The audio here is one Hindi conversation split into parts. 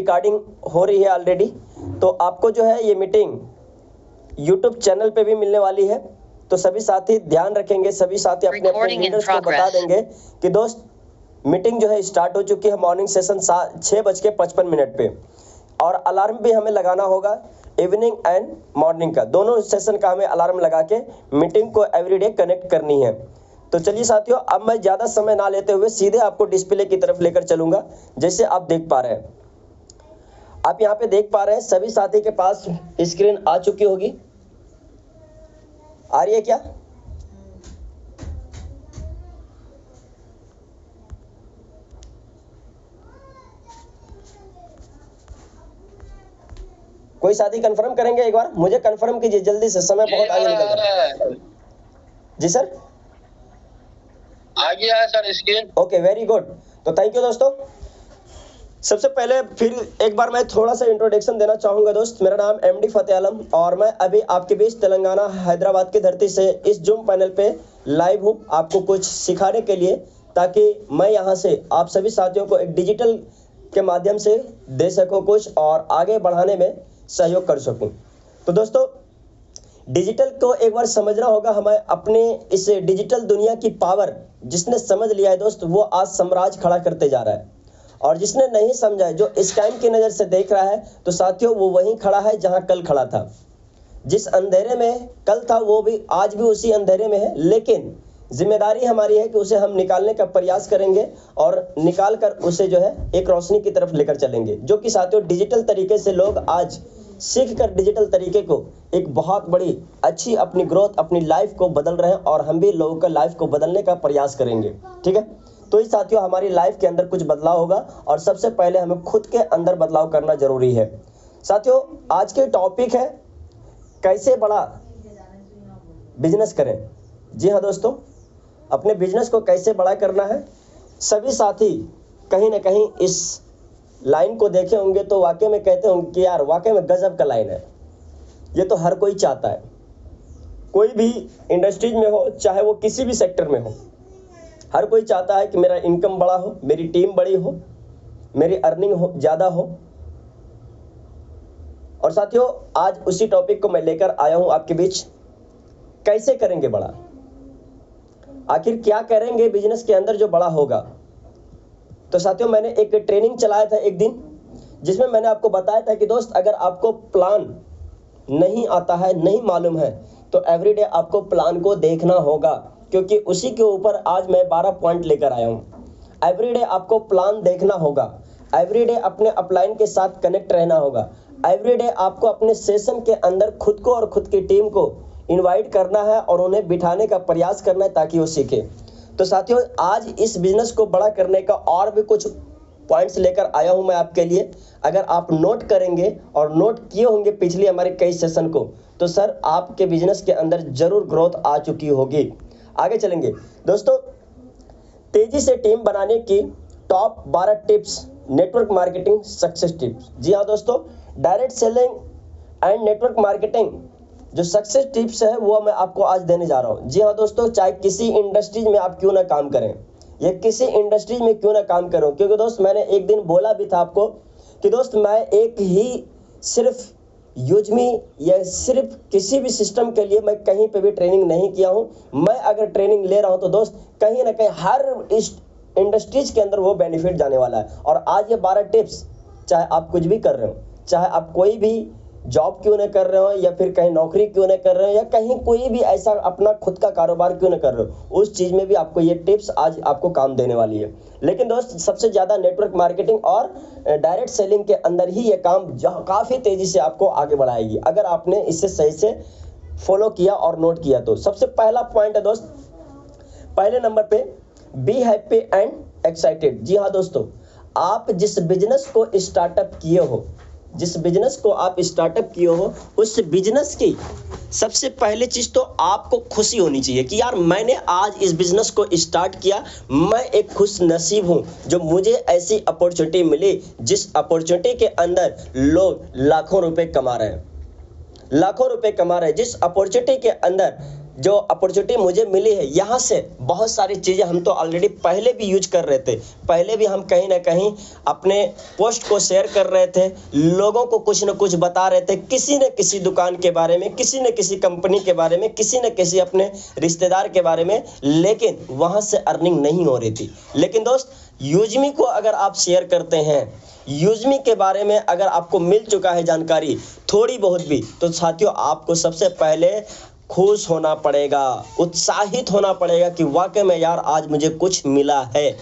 रिकॉर्डिंग हो रही है ऑलरेडी, तो आपको जो है ये मीटिंग यूट्यूब चैनल पे भी मिलने वाली है। तो सभी साथी ध्यान रखेंगे, सभी साथी अपने अपने लीडर्स को बता देंगे कि दोस्त मीटिंग जो है स्टार्ट हो चुकी है। मॉर्निंग सेशन 6:55 पे, और अलार्म भी हमें लगाना होगा इवनिंग एंड मॉर्निंग का, दोनों सेशन का हमें अलार्म लगा के मीटिंग को एवरीडे कनेक्ट करनी है। तो चलिए साथियों, अब मैं ज़्यादा समय ना लेते हुए सीधे आपको डिस्प्ले की तरफ लेकर चलूंगा। जैसे आप देख पा रहे हैं, आप यहाँ पे देख पा रहे हैं सभी साथी के पास स्क्रीन आ चुकी होगी। आ रही है क्या? कोई साथी कंफर्म करेंगे? एक बार मुझे कंफर्म कीजिए जल्दी से, समय बहुत आगे निकल रहा है। जी सर, आ गया है sir screen. Okay, very good. तो थैंक यू दोस्तों। सबसे पहले फिर एक बार मैं थोड़ा सा इंट्रोडक्शन देना चाहूँगा दोस्त। मेरा नाम एमडी फतेह आलम और मैं अभी आपके बीच तेलंगाना हैदराबाद की धरती से इस जूम पैनल पे लाइव हूँ, आपको कुछ सिखाने के लिए, ताकि मैं यहाँ से आप सभी साथियों को एक डिजिटल के माध्यम से दे सकूँ कुछ और आगे बढ़ाने में सहयोग कर सकूँ। तो दोस्तों, डिजिटल को एक बार समझना होगा हमें। अपने इस डिजिटल दुनिया की पावर जिसने समझ लिया है दोस्त, वो आज साम्राज्य खड़ा करते जा रहा है, और जिसने नहीं समझा है, जो स्कैम की नज़र से देख रहा है, तो साथियों वो वहीं खड़ा है जहां कल खड़ा था। जिस अंधेरे में कल था वो भी आज भी उसी अंधेरे में है, लेकिन जिम्मेदारी हमारी है कि उसे हम निकालने का प्रयास करेंगे और निकाल कर उसे जो है एक रोशनी की तरफ लेकर चलेंगे, जो कि साथियों डिजिटल तरीके से लोग आज सीख कर डिजिटल तरीके को एक बहुत बड़ी अच्छी अपनी ग्रोथ, अपनी लाइफ को बदल रहे हैं, और हम भी लोगों का लाइफ को बदलने का प्रयास करेंगे। ठीक है, तो इस साथियों हमारी लाइफ के अंदर कुछ बदलाव होगा, और सबसे पहले हमें खुद के अंदर बदलाव करना जरूरी है। साथियों, आज के टॉपिक है कैसे बड़ा बिजनेस करें। जी हाँ दोस्तों, अपने बिजनेस को कैसे बड़ा करना है। सभी साथी कहीं ना कहीं इस लाइन को देखे होंगे तो वाकई में कहते होंगे कि यार वाकई में गजब का लाइन है। ये तो हर कोई चाहता है, कोई भी इंडस्ट्रीज में हो, चाहे वो किसी भी सेक्टर में हो, हर कोई चाहता है कि मेरा इनकम बड़ा हो, मेरी टीम बड़ी हो, मेरी अर्निंग हो ज़्यादा हो। और साथियों, आज उसी टॉपिक को मैं लेकर आया हूं आपके बीच। कैसे करेंगे बड़ा, आखिर क्या करेंगे बिजनेस के अंदर जो बड़ा होगा। तो साथियों, मैंने एक ट्रेनिंग चलाया था एक दिन, जिसमें मैंने आपको बताया था कि दोस्त अगर आपको प्लान नहीं आता है, नहीं मालूम है, तो एवरीडे आपको प्लान को देखना होगा, क्योंकि उसी के ऊपर आज मैं 12 पॉइंट लेकर आया हूं। एवरीडे आपको प्लान देखना होगा, एवरीडे अपने अपलाइन के साथ कनेक्ट रहना होगा, एवरीडे आपको अपने सेशन के अंदर खुद को और खुद की टीम को इनवाइट करना है और उन्हें बिठाने का प्रयास करना है ताकि वो सीखे। तो साथियों, आज इस बिजनेस को बड़ा करने का और भी कुछ पॉइंट्स लेकर आया हूं मैं आपके लिए। अगर आप नोट करेंगे और नोट किए होंगे पिछली हमारे कई सेशन को, तो सर आपके बिजनेस के अंदर जरूर ग्रोथ आ चुकी होगी। आगे चलेंगे दोस्तों, तेजी से टीम बनाने की top 12 tips, network marketing success tips. जी हाँ दोस्तों, direct selling and network marketing जो सक्सेस टिप्स है वो मैं आपको आज देने जा रहा हूँ। जी हाँ दोस्तों, चाहे किसी इंडस्ट्रीज में आप क्यों ना काम करें, या किसी इंडस्ट्रीज में क्यों ना काम करो, क्योंकि दोस्त मैंने एक दिन बोला भी था आपको कि दोस्त मैं एक ही सिर्फ यूजमी या सिर्फ किसी भी सिस्टम के लिए मैं कहीं पे भी ट्रेनिंग नहीं किया हूँ। मैं अगर ट्रेनिंग ले रहा हूँ तो दोस्त कहीं ना कहीं हर इस इंडस्ट्रीज के अंदर वो बेनिफिट जाने वाला है। और आज ये 12 टिप्स, चाहे आप कुछ भी कर रहे हो, चाहे आप कोई भी जॉब क्यों ना कर रहे हो, या फिर कहीं नौकरी क्यों ना कर रहे हो, या कहीं कोई भी ऐसा अपना खुद का कारोबार क्यों ना कर रहे हो, उस चीज़ में भी आपको ये टिप्स आज आपको काम देने वाली है। लेकिन दोस्त सबसे ज़्यादा नेटवर्क मार्केटिंग और डायरेक्ट सेलिंग के अंदर ही ये काम काफ़ी तेज़ी से आपको आगे बढ़ाएगी, अगर आपने इसे सही से फॉलो किया और नोट किया तो। सबसे पहला पॉइंट है दोस्त, पहले नंबर पे, बी हैप्पी एंड एक्साइटेड। जी हाँ दोस्तों, आप जिस बिजनेस को स्टार्टअप किए हो, जिस बिजनेस को आप स्टार्टअप किए हो, उस बिजनेस की सबसे पहले चीज तो आपको खुशी होनी चाहिए कि यार मैंने आज इस बिजनेस को स्टार्ट किया, मैं एक खुश नसीब हूं जो मुझे ऐसी अपॉर्चुनिटी मिली, जिस अपॉर्चुनिटी के अंदर लोग लाखों रुपए कमा रहे हैं, लाखों रुपए कमा रहे हैं, जिस अपॉर्चुनिटी के अंदर जो अपॉर्चुनिटी मुझे मिली है, यहाँ से बहुत सारी चीज़ें हम तो ऑलरेडी पहले भी यूज कर रहे थे। पहले भी हम कहीं ना कहीं अपने पोस्ट को शेयर कर रहे थे, लोगों को कुछ न कुछ बता रहे थे, किसी न किसी दुकान के बारे में, किसी न किसी कंपनी के बारे में, किसी न किसी अपने रिश्तेदार के बारे में, लेकिन वहाँ से अर्निंग नहीं हो रही थी। लेकिन दोस्त, यूजमी को अगर आप शेयर करते हैं, यूजमी के बारे में अगर आपको मिल चुका है जानकारी थोड़ी बहुत भी, तो साथियों आपको सबसे पहले खुश होना पड़ेगा, उत्साहित होना पड़ेगा कि वाकई में यार आज मुझे कुछ मिला है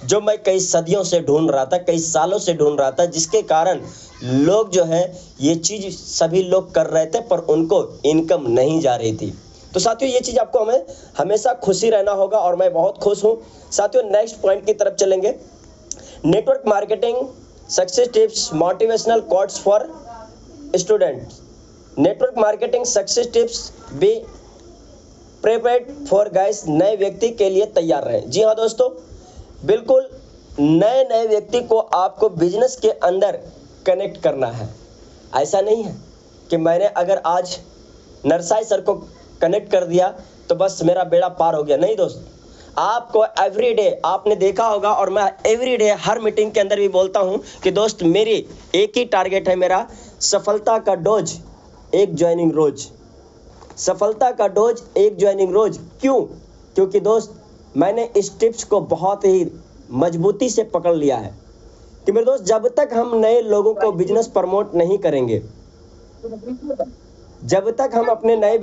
जो मैं कई सदियों से ढूंढ रहा था, कई सालों से ढूंढ रहा था, जिसके कारण लोग जो है ये चीज़ सभी लोग कर रहे थे पर उनको इनकम नहीं जा रही थी। तो साथियों ये चीज़ आपको हमें हमेशा खुशी रहना होगा और मैं बहुत खुश हूँ। साथियों नेक्स्ट पॉइंट की तरफ चलेंगे। Network marketing success tips, motivational quotes for students. Network marketing success tips be prepared for guys. नए व्यक्ति के लिए तैयार रहें। जी हाँ दोस्तों, बिल्कुल नए व्यक्ति को आपको बिजनेस के अंदर कनेक्ट करना है। ऐसा नहीं है कि मैंने अगर आज नरसाई सर को कनेक्ट कर दिया तो बस मेरा बेड़ा पार हो गया। नहीं दोस्त, आपको एवरीडे, आपने देखा होगा और मैं एवरीडे हर मीटिंग के अंदर भी बोलता हूं कि दोस्त मेरी एक ही टारगेट है, मेरा सफलता का डोज एक ज्वाइनिंग रोज। सफलता का डोज एक ज्वाइनिंग रोज। क्यों? क्योंकि दोस्त मैंने इस टिप्स को बहुत ही मजबूती से पकड़ लिया है कि मेरे दोस्त, जब तक हम नए लोगों को बिजनेस प्रमोट नहीं करेंगे, जब तक हम अपने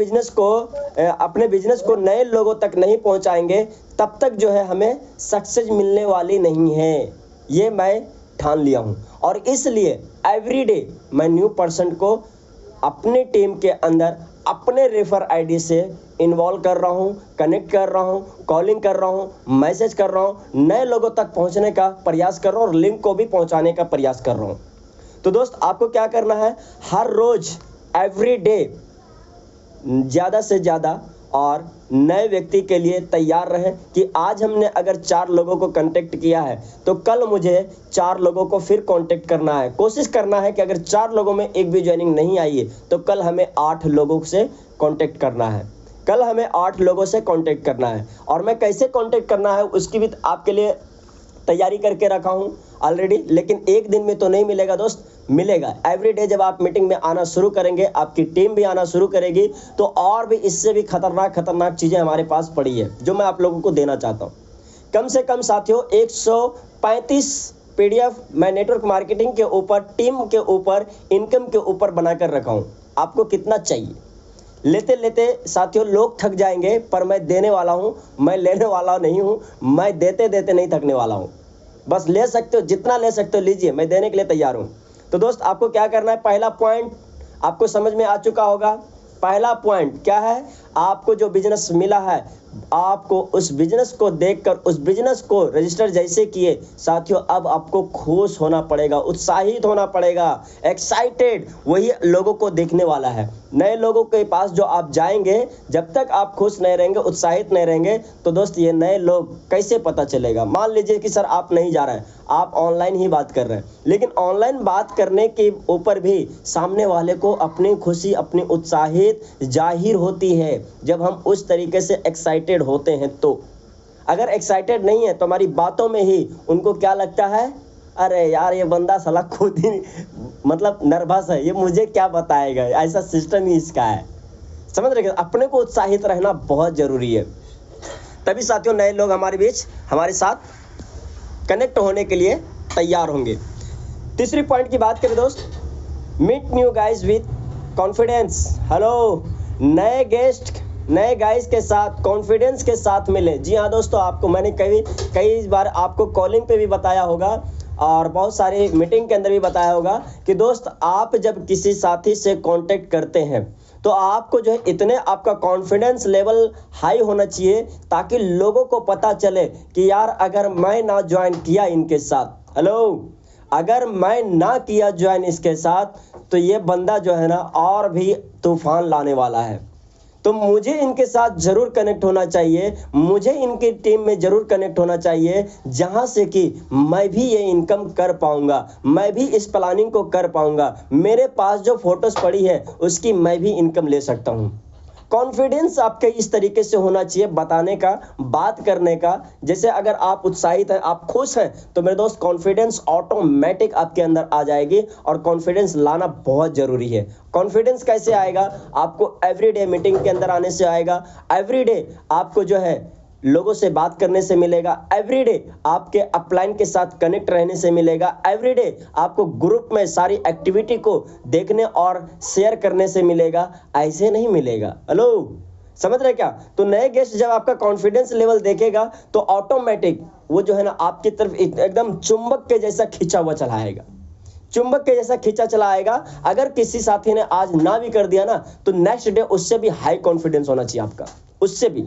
बिजनेस को नए लोगों तक नहीं पहुंचाएंगे, तब तक जो है हमें सक्सेस मिलने वाली नहीं है। ये मैं ठान लिया हूं और इसलिए एवरीडे मैं न्यू पर्सन को अपने टीम के अंदर अपने रेफर आईडी से इन्वॉल्व कर रहा हूं, कनेक्ट कर रहा हूं, कॉलिंग कर रहा हूं, मैसेज कर रहा हूं, नए लोगों तक पहुंचने का प्रयास कर रहा हूं और लिंक को भी पहुंचाने का प्रयास कर रहा हूं। तो दोस्त आपको क्या करना है, हर रोज एवरी डे ज़्यादा से ज़्यादा और नए व्यक्ति के लिए तैयार रहें कि आज हमने अगर 4 लोगों को कांटेक्ट किया है तो कल मुझे 4 लोगों को फिर कांटेक्ट करना है। कोशिश करना है कि अगर 4 लोगों में एक भी ज्वाइनिंग नहीं आई है तो कल हमें 8 लोगों से कांटेक्ट करना है, कल हमें 8 लोगों से कांटेक्ट करना है। और मैं कैसे कांटेक्ट करना है उसकी भी आपके लिए तैयारी करके रखा हूँ ऑलरेडी। लेकिन एक दिन में तो नहीं मिलेगा दोस्त, मिलेगा एवरीडे। जब आप मीटिंग में आना शुरू करेंगे, आपकी टीम भी आना शुरू करेगी, तो और भी इससे भी खतरनाक चीज़ें हमारे पास पड़ी है जो मैं आप लोगों को देना चाहता हूँ। कम से कम साथियों 135 PDF मैं नेटवर्क मार्केटिंग के ऊपर, टीम के ऊपर, इनकम के ऊपर बनाकर रखा हूँ। आपको कितना चाहिए? लेते लेते साथियों लोग थक जाएंगे, पर मैं देने वाला हूँ, मैं लेने वाला नहीं हूँ। मैं देते देते नहीं थकने वाला हूँ। बस ले सकते हो, जितना ले सकते हो लीजिए, मैं देने के लिए तैयार हूँ। तो दोस्त आपको क्या करना है, पहला पॉइंट आपको समझ में आ चुका होगा। पहला पॉइंट क्या है, आपको जो बिजनेस मिला है, आपको उस बिजनेस को देखकर, उस बिजनेस को रजिस्टर जैसे किए साथियों, अब आपको खुश होना पड़ेगा, उत्साहित होना पड़ेगा, एक्साइटेड। वही लोगों को देखने वाला है। नए लोगों के पास जो आप जाएंगे, जब तक आप खुश नहीं रहेंगे, उत्साहित नहीं रहेंगे, तो दोस्त ये नए लोग कैसे पता चलेगा? मान लीजिए कि सर आप नहीं जा रहे हैं, आप ऑनलाइन ही बात कर रहे हैं, लेकिन ऑनलाइन बात करने के ऊपर भी सामने वाले को अपनी खुशी, अपनी उत्साहित जाहिर होती है जब हम उस तरीके से एक्साइटेड होते हैं। तो अगर एक्साइटेड नहीं है तो हमारी बातों में ही उनको क्या लगता है, अरे यार ये बंदा साला खुद ही मतलब नर्वस है, ये मुझे क्या बताएगा, ऐसा सिस्टम ही इसका है। समझ रहे? अपने को उत्साहित रहना बहुत जरूरी है, तभी साथियों नए लोग हमारे बीच, हमारे साथ कनेक्ट होने के लिए तैयार होंगे। तीसरी पॉइंट की बात करें दोस्त, meet new guys with confidence. Hello, नए गाइज के साथ कॉन्फिडेंस के साथ मिले। जी हाँ दोस्तों, आपको मैंने कई बार आपको कॉलिंग पे भी बताया होगा और बहुत सारी मीटिंग के अंदर भी बताया होगा कि दोस्त आप जब किसी साथी से कांटेक्ट करते हैं तो आपको जो है इतने आपका कॉन्फिडेंस लेवल हाई होना चाहिए ताकि लोगों को पता चले कि यार अगर मैं ना ज्वाइन किया इनके साथ, हेलो, अगर मैं ना किया ज्वाइन इसके साथ, तो ये बंदा जो है ना और भी तूफान लाने वाला है। तो मुझे इनके साथ जरूर कनेक्ट होना चाहिए, मुझे इनकी टीम में जरूर कनेक्ट होना चाहिए, जहां से कि मैं भी ये इनकम कर पाऊंगा, मैं भी इस प्लानिंग को कर पाऊंगा, मेरे पास जो फोटोज पड़ी है उसकी मैं भी इनकम ले सकता हूं। कॉन्फिडेंस आपके इस तरीके से होना चाहिए बताने का, बात करने का। जैसे अगर आप उत्साहित हैं, आप खुश हैं, तो मेरे दोस्त कॉन्फिडेंस ऑटोमेटिक आपके अंदर आ जाएगी। और कॉन्फिडेंस लाना बहुत जरूरी है। कॉन्फिडेंस कैसे आएगा? आपको एवरीडे मीटिंग के अंदर आने से आएगा, एवरीडे आपको जो है लोगों से बात करने से मिलेगा, एवरीडे आपके अपलाइन के साथ कनेक्ट रहने से मिलेगा, एवरीडे आपको ग्रुप में सारी एक्टिविटी को देखने और शेयर करने से मिलेगा। ऐसे नहीं मिलेगा। हेलो, समझ रहे क्या? तो नए गेस्ट जब आपका कॉन्फिडेंस लेवल देखेगा तो ऑटोमेटिक वो जो है ना आपकी तरफ एकदम चुंबक के जैसा खींचा हुआ चला आएगा, चुंबक के जैसा खींचा चला आएगा। अगर किसी साथी ने आज ना भी कर दिया ना, तो नेक्स्ट डे उससे भी हाई कॉन्फिडेंस होना चाहिए आपका, उससे भी,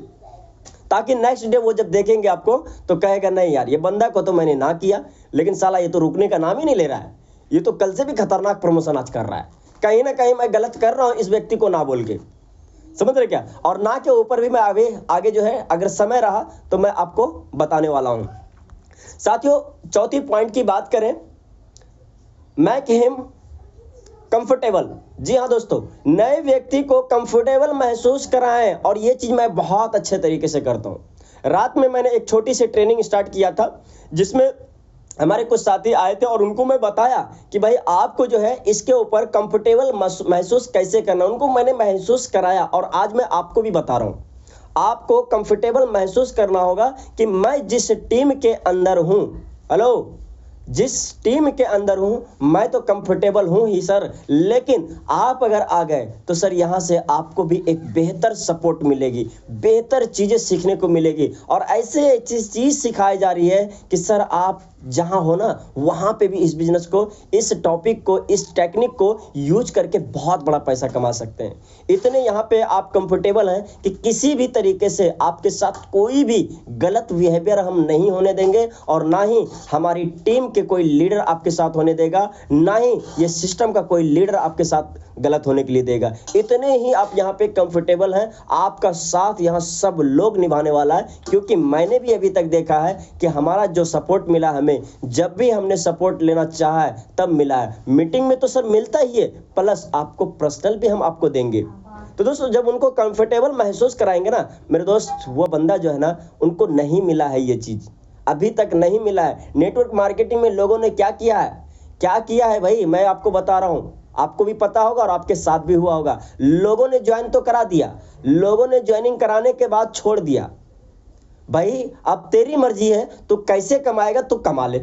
ताकि नेक्स्ट डे वो जब देखेंगे आपको तो कहेगा नहीं यार, ये बंदा को तो मैंने ना किया, लेकिन साला ये तो रुकने का नाम ही नहीं ले रहा है, ये तो कल से भी खतरनाक प्रमोशन आज कर रहा है, कहीं ना कहीं मैं गलत कर रहा हूं इस व्यक्ति को ना बोल के। समझ रहे क्या? और ना के ऊपर भी मैं आगे जो है अगर समय रहा तो मैं आपको बताने वाला हूं। साथियों, चौथी पॉइंट की बात करें, मेक हिम कंफर्टेबल। जी हाँ दोस्तों, नए व्यक्ति को कंफर्टेबल महसूस कराएं। और ये चीज मैं बहुत अच्छे तरीके से करता हूं। रात में मैंने एक छोटी सी ट्रेनिंग स्टार्ट किया था, जिसमें हमारे कुछ साथी आए थे और उनको मैं बताया कि भाई आपको जो है इसके ऊपर कंफर्टेबल महसूस कैसे करना। उनको मैंने महसूस कराया और आज मैं आपको भी बता रहा हूं। आपको कंफर्टेबल महसूस करना होगा कि मैं जिस टीम के अंदर हूं, हेलो, जिस टीम के अंदर हूं मैं तो कंफर्टेबल हूं ही सर, लेकिन आप अगर आ गए तो सर यहां से आपको भी एक बेहतर सपोर्ट मिलेगी, बेहतर चीजें सीखने को मिलेगी। और ऐसे चीज सिखाई जा रही है कि सर आप जहां हो ना वहां पे भी इस बिजनेस को, इस टॉपिक को, इस टेक्निक को यूज करके बहुत बड़ा पैसा कमा सकते हैं। इतने यहाँ पे आप कंफर्टेबल हैं कि किसी भी तरीके से आपके साथ कोई भी गलत बिहेवियर हम नहीं होने देंगे, और ना ही हमारी टीम के कोई लीडर आपके साथ होने देगा, ना ही ये सिस्टम का कोई लीडर आपके साथ गलत होने के लिए देगा। इतने ही आप यहाँ पे कंफर्टेबल हैं। आपका साथ यहाँ सब लोग निभाने वाला है, क्योंकि मैंने भी अभी तक देखा है कि हमारा जो सपोर्ट मिला हमें, जब भी हमने सपोर्ट लेना चाहा है तब मिला है। मीटिंग में तो सर मिलता ही है, प्लस आपको पर्सनल भी हम आपको देंगे। तो दोस्तों, जब उनको कंफर्टेबल महसूस कराएंगे ना मेरे दोस्त, वो बंदा जो है ना, उनको नहीं मिला है ये चीज, अभी तक नहीं मिला है। नेटवर्क मार्केटिंग में लोगों ने क्या किया है, क्या किया है भाई, मैं आपको बता रहा हूं, आपको भी पता होगा और आपके साथ भी हुआ होगा। लोगों ने ज्वाइन तो करा दिया, लोगों ने ज्वाइनिंग कराने के बाद छोड़ दिया। भाई अब तेरी मर्जी है, तू कैसे कमाएगा तू कमा ले,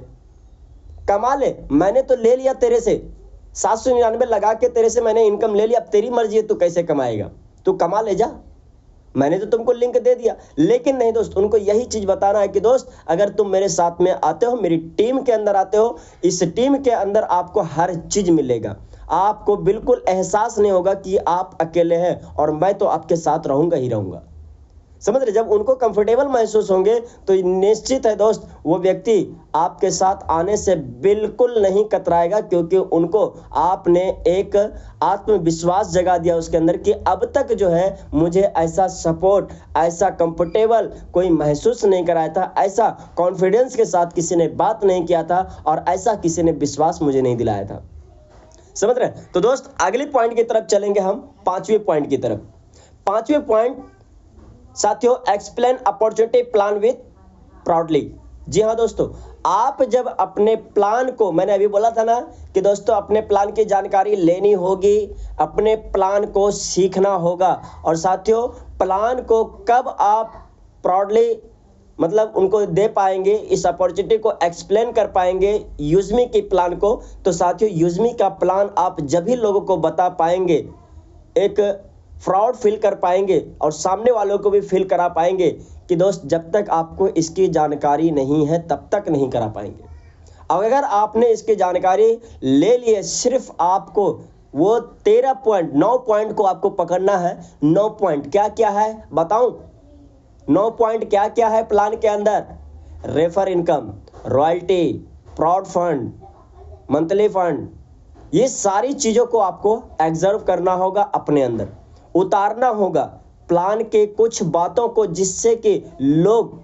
कमा ले। मैंने तो ले लिया तेरे से 799 लगा के, तेरे से मैंने इनकम ले लिया, अब तेरी मर्जी है तू कैसे कमाएगा, तू कमा ले जा। मैंने तो तुमको लिंक दे दिया। लेकिन नहीं दोस्त, उनको यही चीज बताना है कि दोस्त अगर तुम मेरे साथ में आते हो, मेरी टीम के अंदर आते हो, इस टीम के अंदर आपको हर चीज मिलेगा। आपको बिल्कुल एहसास नहीं होगा कि आप अकेले हैं, और मैं तो आपके साथ रहूंगा ही रहूंगा। समझ रहे? जब उनको कंफर्टेबल महसूस होंगे तो निश्चित है दोस्त, वो व्यक्ति आपके साथ आने से बिल्कुल नहीं कतराएगा, क्योंकि उनको आपने एक आत्मविश्वास जगा दिया उसके अंदर कि अब तक जो है मुझे ऐसा सपोर्ट, ऐसा कंफर्टेबल कोई महसूस नहीं कराया था, ऐसा कॉन्फिडेंस के साथ किसी ने बात नहीं किया था, और ऐसा किसी ने विश्वास मुझे नहीं दिलाया था। समझ रहे? तो दोस्त अगली पॉइंट की तरफ चलेंगे हम, पांचवें पॉइंट की तरफ। पांचवें पॉइंट साथियों, explain opportunity plan with proudly. जी हाँ दोस्तों, आप जब अपने प्लान को, मैंने अभी बोला था ना कि दोस्तों अपने प्लान की जानकारी लेनी होगी, अपने प्लान को सीखना होगा। और साथियों, प्लान को कब आप प्राउडली मतलब उनको दे पाएंगे, इस अपॉर्चुनिटी को एक्सप्लेन कर पाएंगे यूजमी की प्लान को, तो साथियों यूजमी का प्लान आप जब भी लोगों को बता पाएंगे, एक फ्रॉड फील कर पाएंगे और सामने वालों को भी फील करा पाएंगे कि दोस्त जब तक आपको इसकी जानकारी नहीं है तब तक नहीं करा पाएंगे। अब अगर आपने इसकी जानकारी ले ली है, सिर्फ आपको वो 13 पॉइंट, 9 पॉइंट को आपको पकड़ना है। 9 पॉइंट क्या क्या है बताऊं? 9 पॉइंट क्या क्या है प्लान के अंदर? Refer income, royalty, proud fund, monthly fund, ये सारी चीजों को आपको एग्जर्व करना होगा, अपने अंदर उतारना होगा प्लान के कुछ बातों को, जिससे कि लोग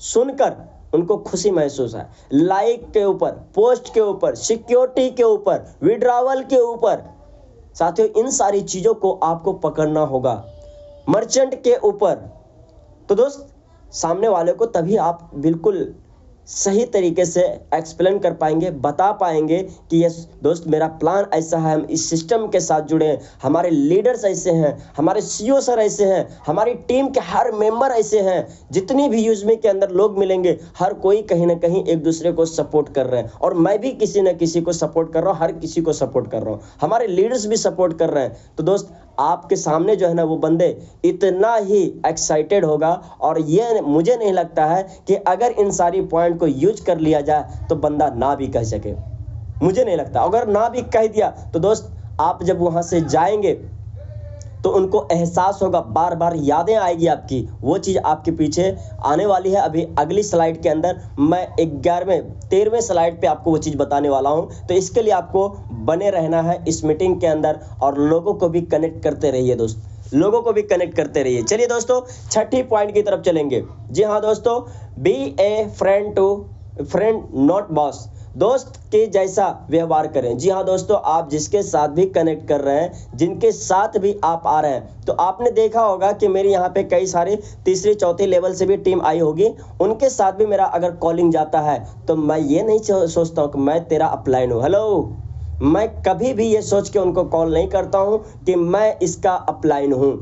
सुनकर उनको खुशी महसूस है। लाइक के ऊपर, पोस्ट के ऊपर, सिक्योरिटी के ऊपर, विड्रॉवल के ऊपर। साथियों इन सारी चीजों को आपको पकड़ना होगा। मर्चेंट के ऊपर। तो दोस्त सामने वाले को तभी आप बिल्कुल सही तरीके से एक्सप्लेन कर पाएंगे, बता पाएंगे कि यस दोस्त मेरा प्लान ऐसा है, हम इस सिस्टम के साथ जुड़े हैं, हमारे लीडर्स ऐसे हैं, हमारे सीईओ सर ऐसे हैं, हमारी टीम के हर मेंबर ऐसे हैं, जितनी भी यूजमी के अंदर लोग मिलेंगे हर कोई कहीं ना कहीं एक दूसरे को सपोर्ट कर रहे हैं, और मैं भी किसी न किसी को सपोर्ट कर रहा हूँ, हर किसी को सपोर्ट कर रहा हूँ, हमारे लीडर्स भी सपोर्ट कर रहे हैं। तो दोस्त आपके सामने जो है ना वो बंदे इतना ही एक्साइटेड होगा, और ये मुझे नहीं लगता है कि अगर इन सारी पॉइंट को यूज कर लिया जाए तो बंदा ना भी कह सके। मुझे नहीं लगता, अगर ना भी कह दिया तो दोस्त आप जब वहां से जाएंगे तो उनको एहसास होगा, बार बार यादें आएगी आपकी, वो चीज़ आपके पीछे आने वाली है। अभी अगली स्लाइड के अंदर मैं 13वें स्लाइड पे आपको वो चीज़ बताने वाला हूं। तो इसके लिए आपको बने रहना है इस मीटिंग के अंदर, और लोगों को भी कनेक्ट करते रहिए दोस्त, लोगों को भी कनेक्ट करते रहिए। चलिए दोस्तों छठी पॉइंट की तरफ चलेंगे। जी हाँ दोस्तों, be a friend to friend not boss, दोस्त के जैसा व्यवहार करें। जी हाँ दोस्तों, आप जिसके साथ भी कनेक्ट कर रहे हैं, जिनके साथ भी आप आ रहे हैं, तो आपने देखा होगा कि मेरी यहाँ पे कई सारे तीसरी चौथी लेवल से भी टीम आई होगी, उनके साथ भी मेरा अगर कॉलिंग जाता है तो मैं ये नहीं सोचता हूँ कि मैं तेरा अपलाइन हूँ, हेलो, मैं कभी भी ये सोच के उनको कॉल नहीं करता हूं कि मैं इसका अपलाइन हूं,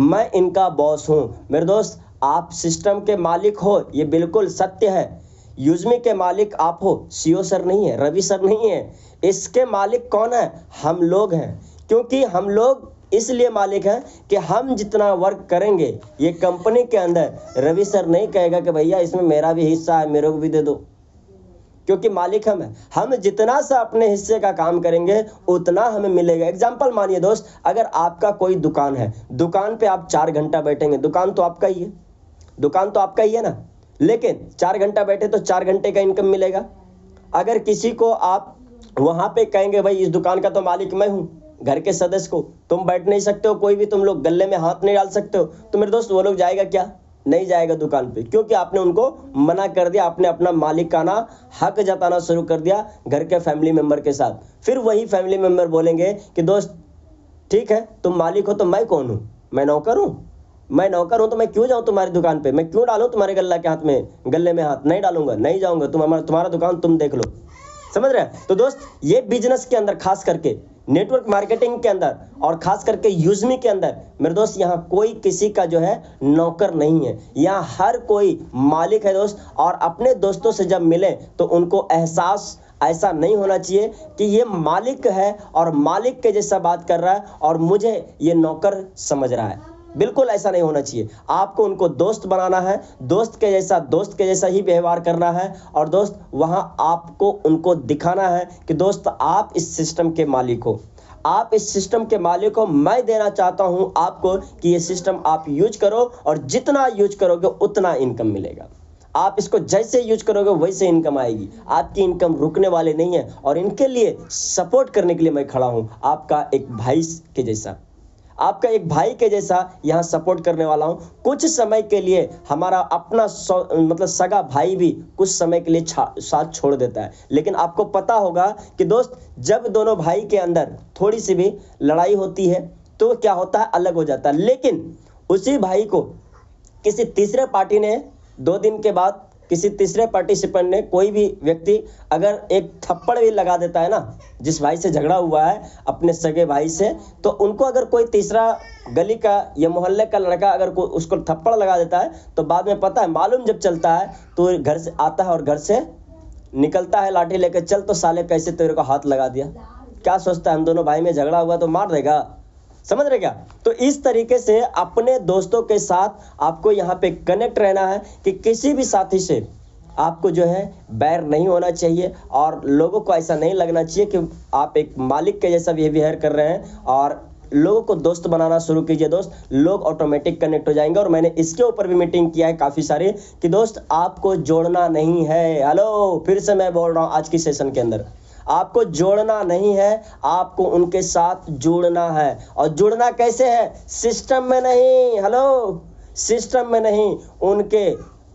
मैं इनका बॉस हूं। मेरे दोस्त आप सिस्टम के मालिक हो, ये बिल्कुल सत्य है। यूजमी के मालिक आप हो, सीईओ सर नहीं है, रवि सर नहीं है, इसके मालिक कौन है? हम लोग हैं। क्योंकि हम लोग इसलिए मालिक हैं कि हम जितना वर्क करेंगे ये कंपनी के अंदर, रवि सर नहीं कहेगा कि भैया इसमें मेरा भी हिस्सा है, मेरे को भी दे दो, क्योंकि मालिक हम हैं। हम जितना सा अपने हिस्से का काम करेंगे उतना हमें मिलेगा। एग्जाम्पल मानिए दोस्त, अगर आपका कोई दुकान है, दुकान पे आप 4 घंटा बैठेंगे, दुकान तो आपका ही है, दुकान तो आपका ही है ना, लेकिन 4 घंटा बैठे तो 4 घंटे का इनकम मिलेगा। अगर किसी को आप वहां पे कहेंगे भाई इस दुकान का तो मालिक मैं हूं, घर के सदस्य को तुम बैठ नहीं सकते हो, कोई भी तुम लोग गले में हाथ नहीं डाल सकते हो, तो मेरे दोस्त वो लोग जाएगा क्या? नहीं जाएगा दुकान पे, क्योंकि आपने उनको मना कर दिया, आपने अपना मालिकाना हक जताना शुरू कर दिया घर के फैमिली मेंबर के साथ। फिर वही फैमिली मेंबर बोलेंगे कि दोस्त ठीक है तुम मालिक हो तो मैं कौन हूँ? मैं नौकर हूँ, मैं नौकर हूं तो मैं क्यों जाऊं तुम्हारी दुकान पे, मैं क्यों डालूं तुम्हारे गले में हाथ? नहीं डालूंगा, नहीं जाऊंगा, तुम्हारा दुकान तुम देख लो। समझ रहे हैं? तो दोस्त ये बिजनेस के अंदर, खास करके नेटवर्क मार्केटिंग के अंदर और खास करके यूजमी के अंदर, मेरे दोस्त यहाँ कोई किसी का जो है नौकर नहीं है, यहाँ हर कोई मालिक है दोस्त। और अपने दोस्तों से जब मिले तो उनको एहसास ऐसा नहीं होना चाहिए कि ये मालिक है और मालिक के जैसा बात कर रहा है और मुझे ये नौकर समझ रहा है। बिल्कुल ऐसा नहीं होना चाहिए। आपको उनको दोस्त बनाना है, दोस्त के जैसा ही व्यवहार करना है, और दोस्त वहां आपको उनको दिखाना है कि दोस्त आप इस सिस्टम के मालिक हो, आप इस सिस्टम के मालिक हो। मैं देना चाहता हूं आपको कि ये सिस्टम आप यूज करो, और जितना यूज करोगे उतना इनकम मिलेगा। आप इसको जैसे यूज करोगे वैसे इनकम आएगी, आपकी इनकम रुकने वाले नहीं है। और इनके लिए सपोर्ट करने के लिए मैं खड़ा हूं, आपका एक भाई के जैसा, आपका एक भाई के जैसा यहाँ सपोर्ट करने वाला हूँ। कुछ समय के लिए हमारा अपना मतलब सगा भाई भी कुछ समय के लिए साथ छोड़ देता है, लेकिन आपको पता होगा कि दोस्त जब दोनों भाई के अंदर थोड़ी सी भी लड़ाई होती है तो क्या होता है, अलग हो जाता है। लेकिन उसी भाई को किसी तीसरे पार्टी ने 2 दिन के बाद, किसी तीसरे पार्टिसिपेंट ने, कोई भी व्यक्ति अगर एक थप्पड़ भी लगा देता है ना, जिस भाई से झगड़ा हुआ है अपने सगे भाई से, तो उनको अगर कोई तीसरा गली का या मोहल्ले का लड़का अगर उसको थप्पड़ लगा देता है तो बाद में पता है, मालूम जब चलता है तो घर से आता है और घर से निकलता है लाठी लेकर, चल तो साले कैसे तेरे को हाथ लगा दिया। क्या सोचता है हम दोनों भाई में झगड़ा हुआ तो मार देगा, समझ रहे क्या? तो इस तरीके से अपने दोस्तों के साथ आपको यहाँ पे कनेक्ट रहना है कि किसी भी साथी से आपको जो है बैर नहीं होना चाहिए, और लोगों को ऐसा नहीं लगना चाहिए कि आप एक मालिक के जैसा बिहेवियर कर रहे हैं। और लोगों को दोस्त बनाना शुरू कीजिए दोस्त, लोग ऑटोमेटिक कनेक्ट हो जाएंगे। और मैंने इसके ऊपर भी मीटिंग किया है काफ़ी सारे कि दोस्त आपको जोड़ना नहीं है, हेलो फिर से मैं बोल रहा हूँ आज की सेशन के अंदर, आपको जोड़ना नहीं है, आपको उनके साथ जुड़ना है। और जुड़ना कैसे है? सिस्टम में नहीं, हेलो, सिस्टम में नहीं, उनके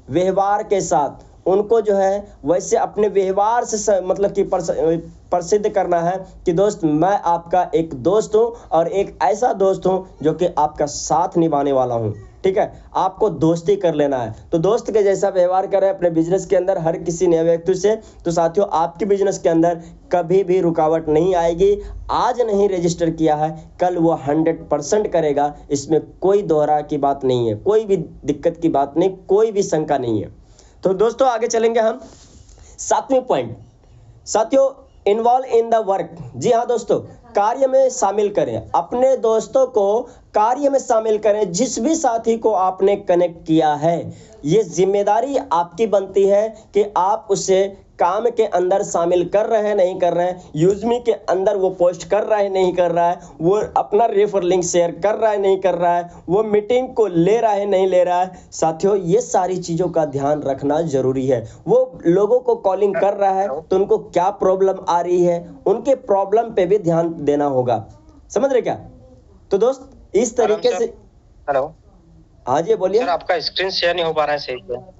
व्यवहार के साथ, उनको जो है वैसे अपने व्यवहार से मतलब कि प्रसिद्ध करना है कि दोस्त मैं आपका एक दोस्त हूं और एक ऐसा दोस्त हूं जो कि आपका साथ निभाने वाला हूं। ठीक है, आपको दोस्ती कर लेना है, तो दोस्त के जैसा व्यवहार करें अपने बिजनेस के अंदर हर किसी नए व्यक्ति से। तो साथियों, आपके बिजनेस के अंदर कभी भी रुकावट नहीं आएगी। आज नहीं रजिस्टर किया है, कल वो 100% करेगा, इसमें कोई दोहरा की बात नहीं है, कोई भी दिक्कत की बात नहीं, कोई भी शंका नहीं है। तो दोस्तों आगे चलेंगे हम 7वें पॉइंट। साथियों, इन्वॉल्व इन द वर्क। जी हाँ दोस्तों, कार्य में शामिल करें, अपने दोस्तों को कार्य में शामिल करें। जिस भी साथी को आपने कनेक्ट किया है, ये जिम्मेदारी आपकी बनती है कि आप उसे काम के अंदर शामिल कर रहे हैं नहीं कर रहे हैं, यूजमी के अंदर वो पोस्ट कर रहा है नहीं कर रहा है, वो अपना रेफर लिंक शेयर कर रहा है नहीं कर रहा है, वो मीटिंग को ले रहा है नहीं ले रहा है। साथियों, ये सारी चीज़ों का ध्यान रखना जरूरी है। वो लोगों को कॉलिंग कर रहा है तो उनको क्या प्रॉब्लम आ रही है, उनके प्रॉब्लम पे भी ध्यान देना होगा। समझ रहे क्या? तो दोस्त इस तरीके से। हेलो, हाँ जी बोलिए। सर आपका स्क्रीन शेयर नहीं हो पा रहा है सही से।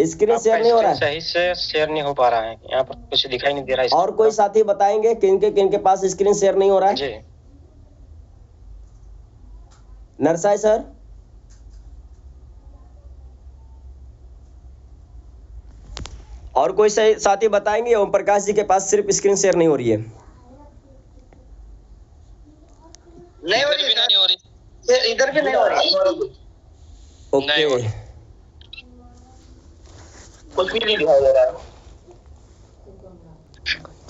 स्क्रीन शेयर नहीं हो रहा है, सही से शेयर नहीं हो पा रहा है, यहाँ पर कुछ दिखाई नहीं दे रहा है। और कोई साथी बताएंगे किनके पास स्क्रीन शेयर नहीं हो रहा है? जी नरसाई सर, और कोई साथी बताएंगे? ओम प्रकाश जी के पास सिर्फ स्क्रीन शेयर नहीं हो रही है। नहीं हो रही, इधर भी नहीं हो रही। ओके, कुछ भी नहीं दिखाई दे रहा है।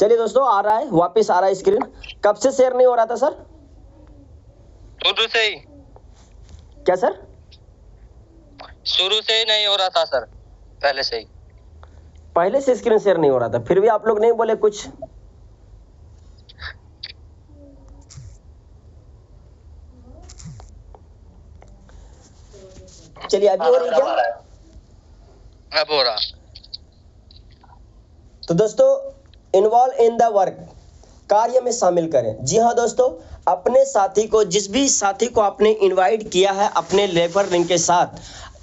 चलिए दोस्तों, आ रहा है, वापस आ रहा है स्क्रीन। कब से शेयर नहीं हो रहा था सर? शुरू से ही। क्या सर? शुरू से ही नहीं हो रहा था सर, पहले से ही। पहले से स्क्रीन शेयर नहीं हो रहा था, फिर भी आप लोग नहीं बोले कुछ? चलिए, अभी हो रही है क्या? अब हो रहा। तो दोस्तों, इन्वॉल्व इन द वर्क, कार्य में शामिल करें। जी हाँ दोस्तों, अपने साथी को, जिस भी साथी को आपने इनवाइट किया है अपने रेफर लिंक के साथ,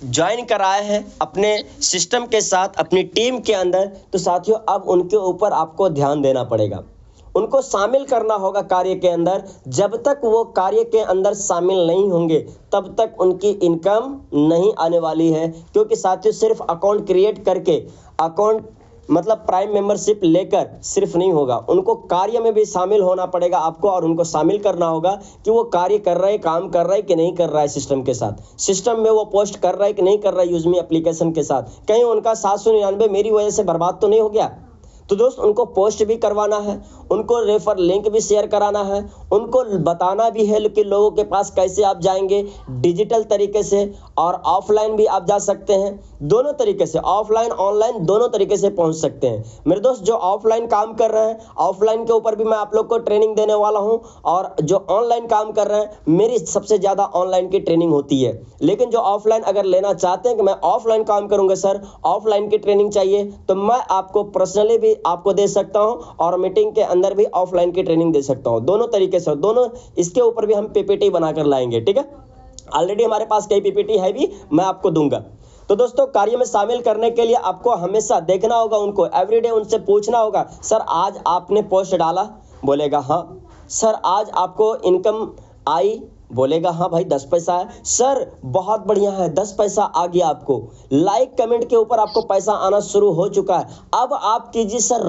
ज्वाइन कराया है अपने सिस्टम के साथ, अपनी टीम के अंदर, तो साथियों अब उनके ऊपर आपको ध्यान देना पड़ेगा, उनको शामिल करना होगा कार्य के अंदर। जब तक वो कार्य के अंदर शामिल नहीं होंगे तब तक उनकी इनकम नहीं आने वाली है, क्योंकि साथियों सिर्फ अकाउंट क्रिएट करके, अकाउंट मतलब प्राइम मेंबरशिप लेकर सिर्फ नहीं होगा, उनको कार्य में भी शामिल होना पड़ेगा आपको, और उनको शामिल करना होगा कि वो कार्य कर रहे हैं, काम कर रहा है कि नहीं कर रहा है सिस्टम के साथ, सिस्टम में वो पोस्ट कर रहा है कि नहीं कर रहा है यूजमी एप्लीकेशन के साथ, कहीं उनका 799 मेरी वजह से बर्बाद तो नहीं हो गया। तो दोस्त उनको पोस्ट भी करवाना है, उनको रेफर लिंक भी शेयर कराना है, उनको बताना भी है कि लोगों के पास कैसे आप जाएंगे, डिजिटल तरीके से और ऑफलाइन भी आप जा सकते हैं, दोनों तरीके से, ऑफलाइन ऑनलाइन दोनों तरीके से पहुंच सकते हैं। मेरे दोस्त जो ऑफलाइन काम कर रहे हैं, ऑफलाइन के ऊपर भी मैं आप लोग को ट्रेनिंग देने वाला हूं, और जो ऑनलाइन काम कर रहे हैं, मेरी सबसे ज़्यादा ऑनलाइन की ट्रेनिंग होती है। लेकिन जो ऑफलाइन अगर लेना चाहते हैं कि मैं ऑफलाइन काम करूँगा सर, ऑफलाइन की ट्रेनिंग चाहिए, तो मैं आपको पर्सनली भी आपको दे सकता हूं, और मीटिंग के अंदर भी ऑफलाइन की ट्रेनिंग दे सकता हूं, दोनों तरीके से, दोनों इसके ऊपर भी हम पीपीटी बनाकर लाएंगे। ठीक है, ऑलरेडी हमारे पास कई पीपीटी है भी, मैं आपको दूंगा। तो दोस्तों, कार्य में शामिल करने के लिए आपको हमेशा देखना होगा, उनको एवरीडे उनसे पूछना होगा, सर आज आपने पोस्ट डाला? बोलेगा हाँ। सर आज आपको इनकम आई? बोलेगा हाँ भाई 10 पैसा है। सर बहुत बढ़िया है, 10 पैसा आ गया आपको, लाइक कमेंट के ऊपर आपको पैसा आना शुरू हो चुका है। अब आप कीजिए सर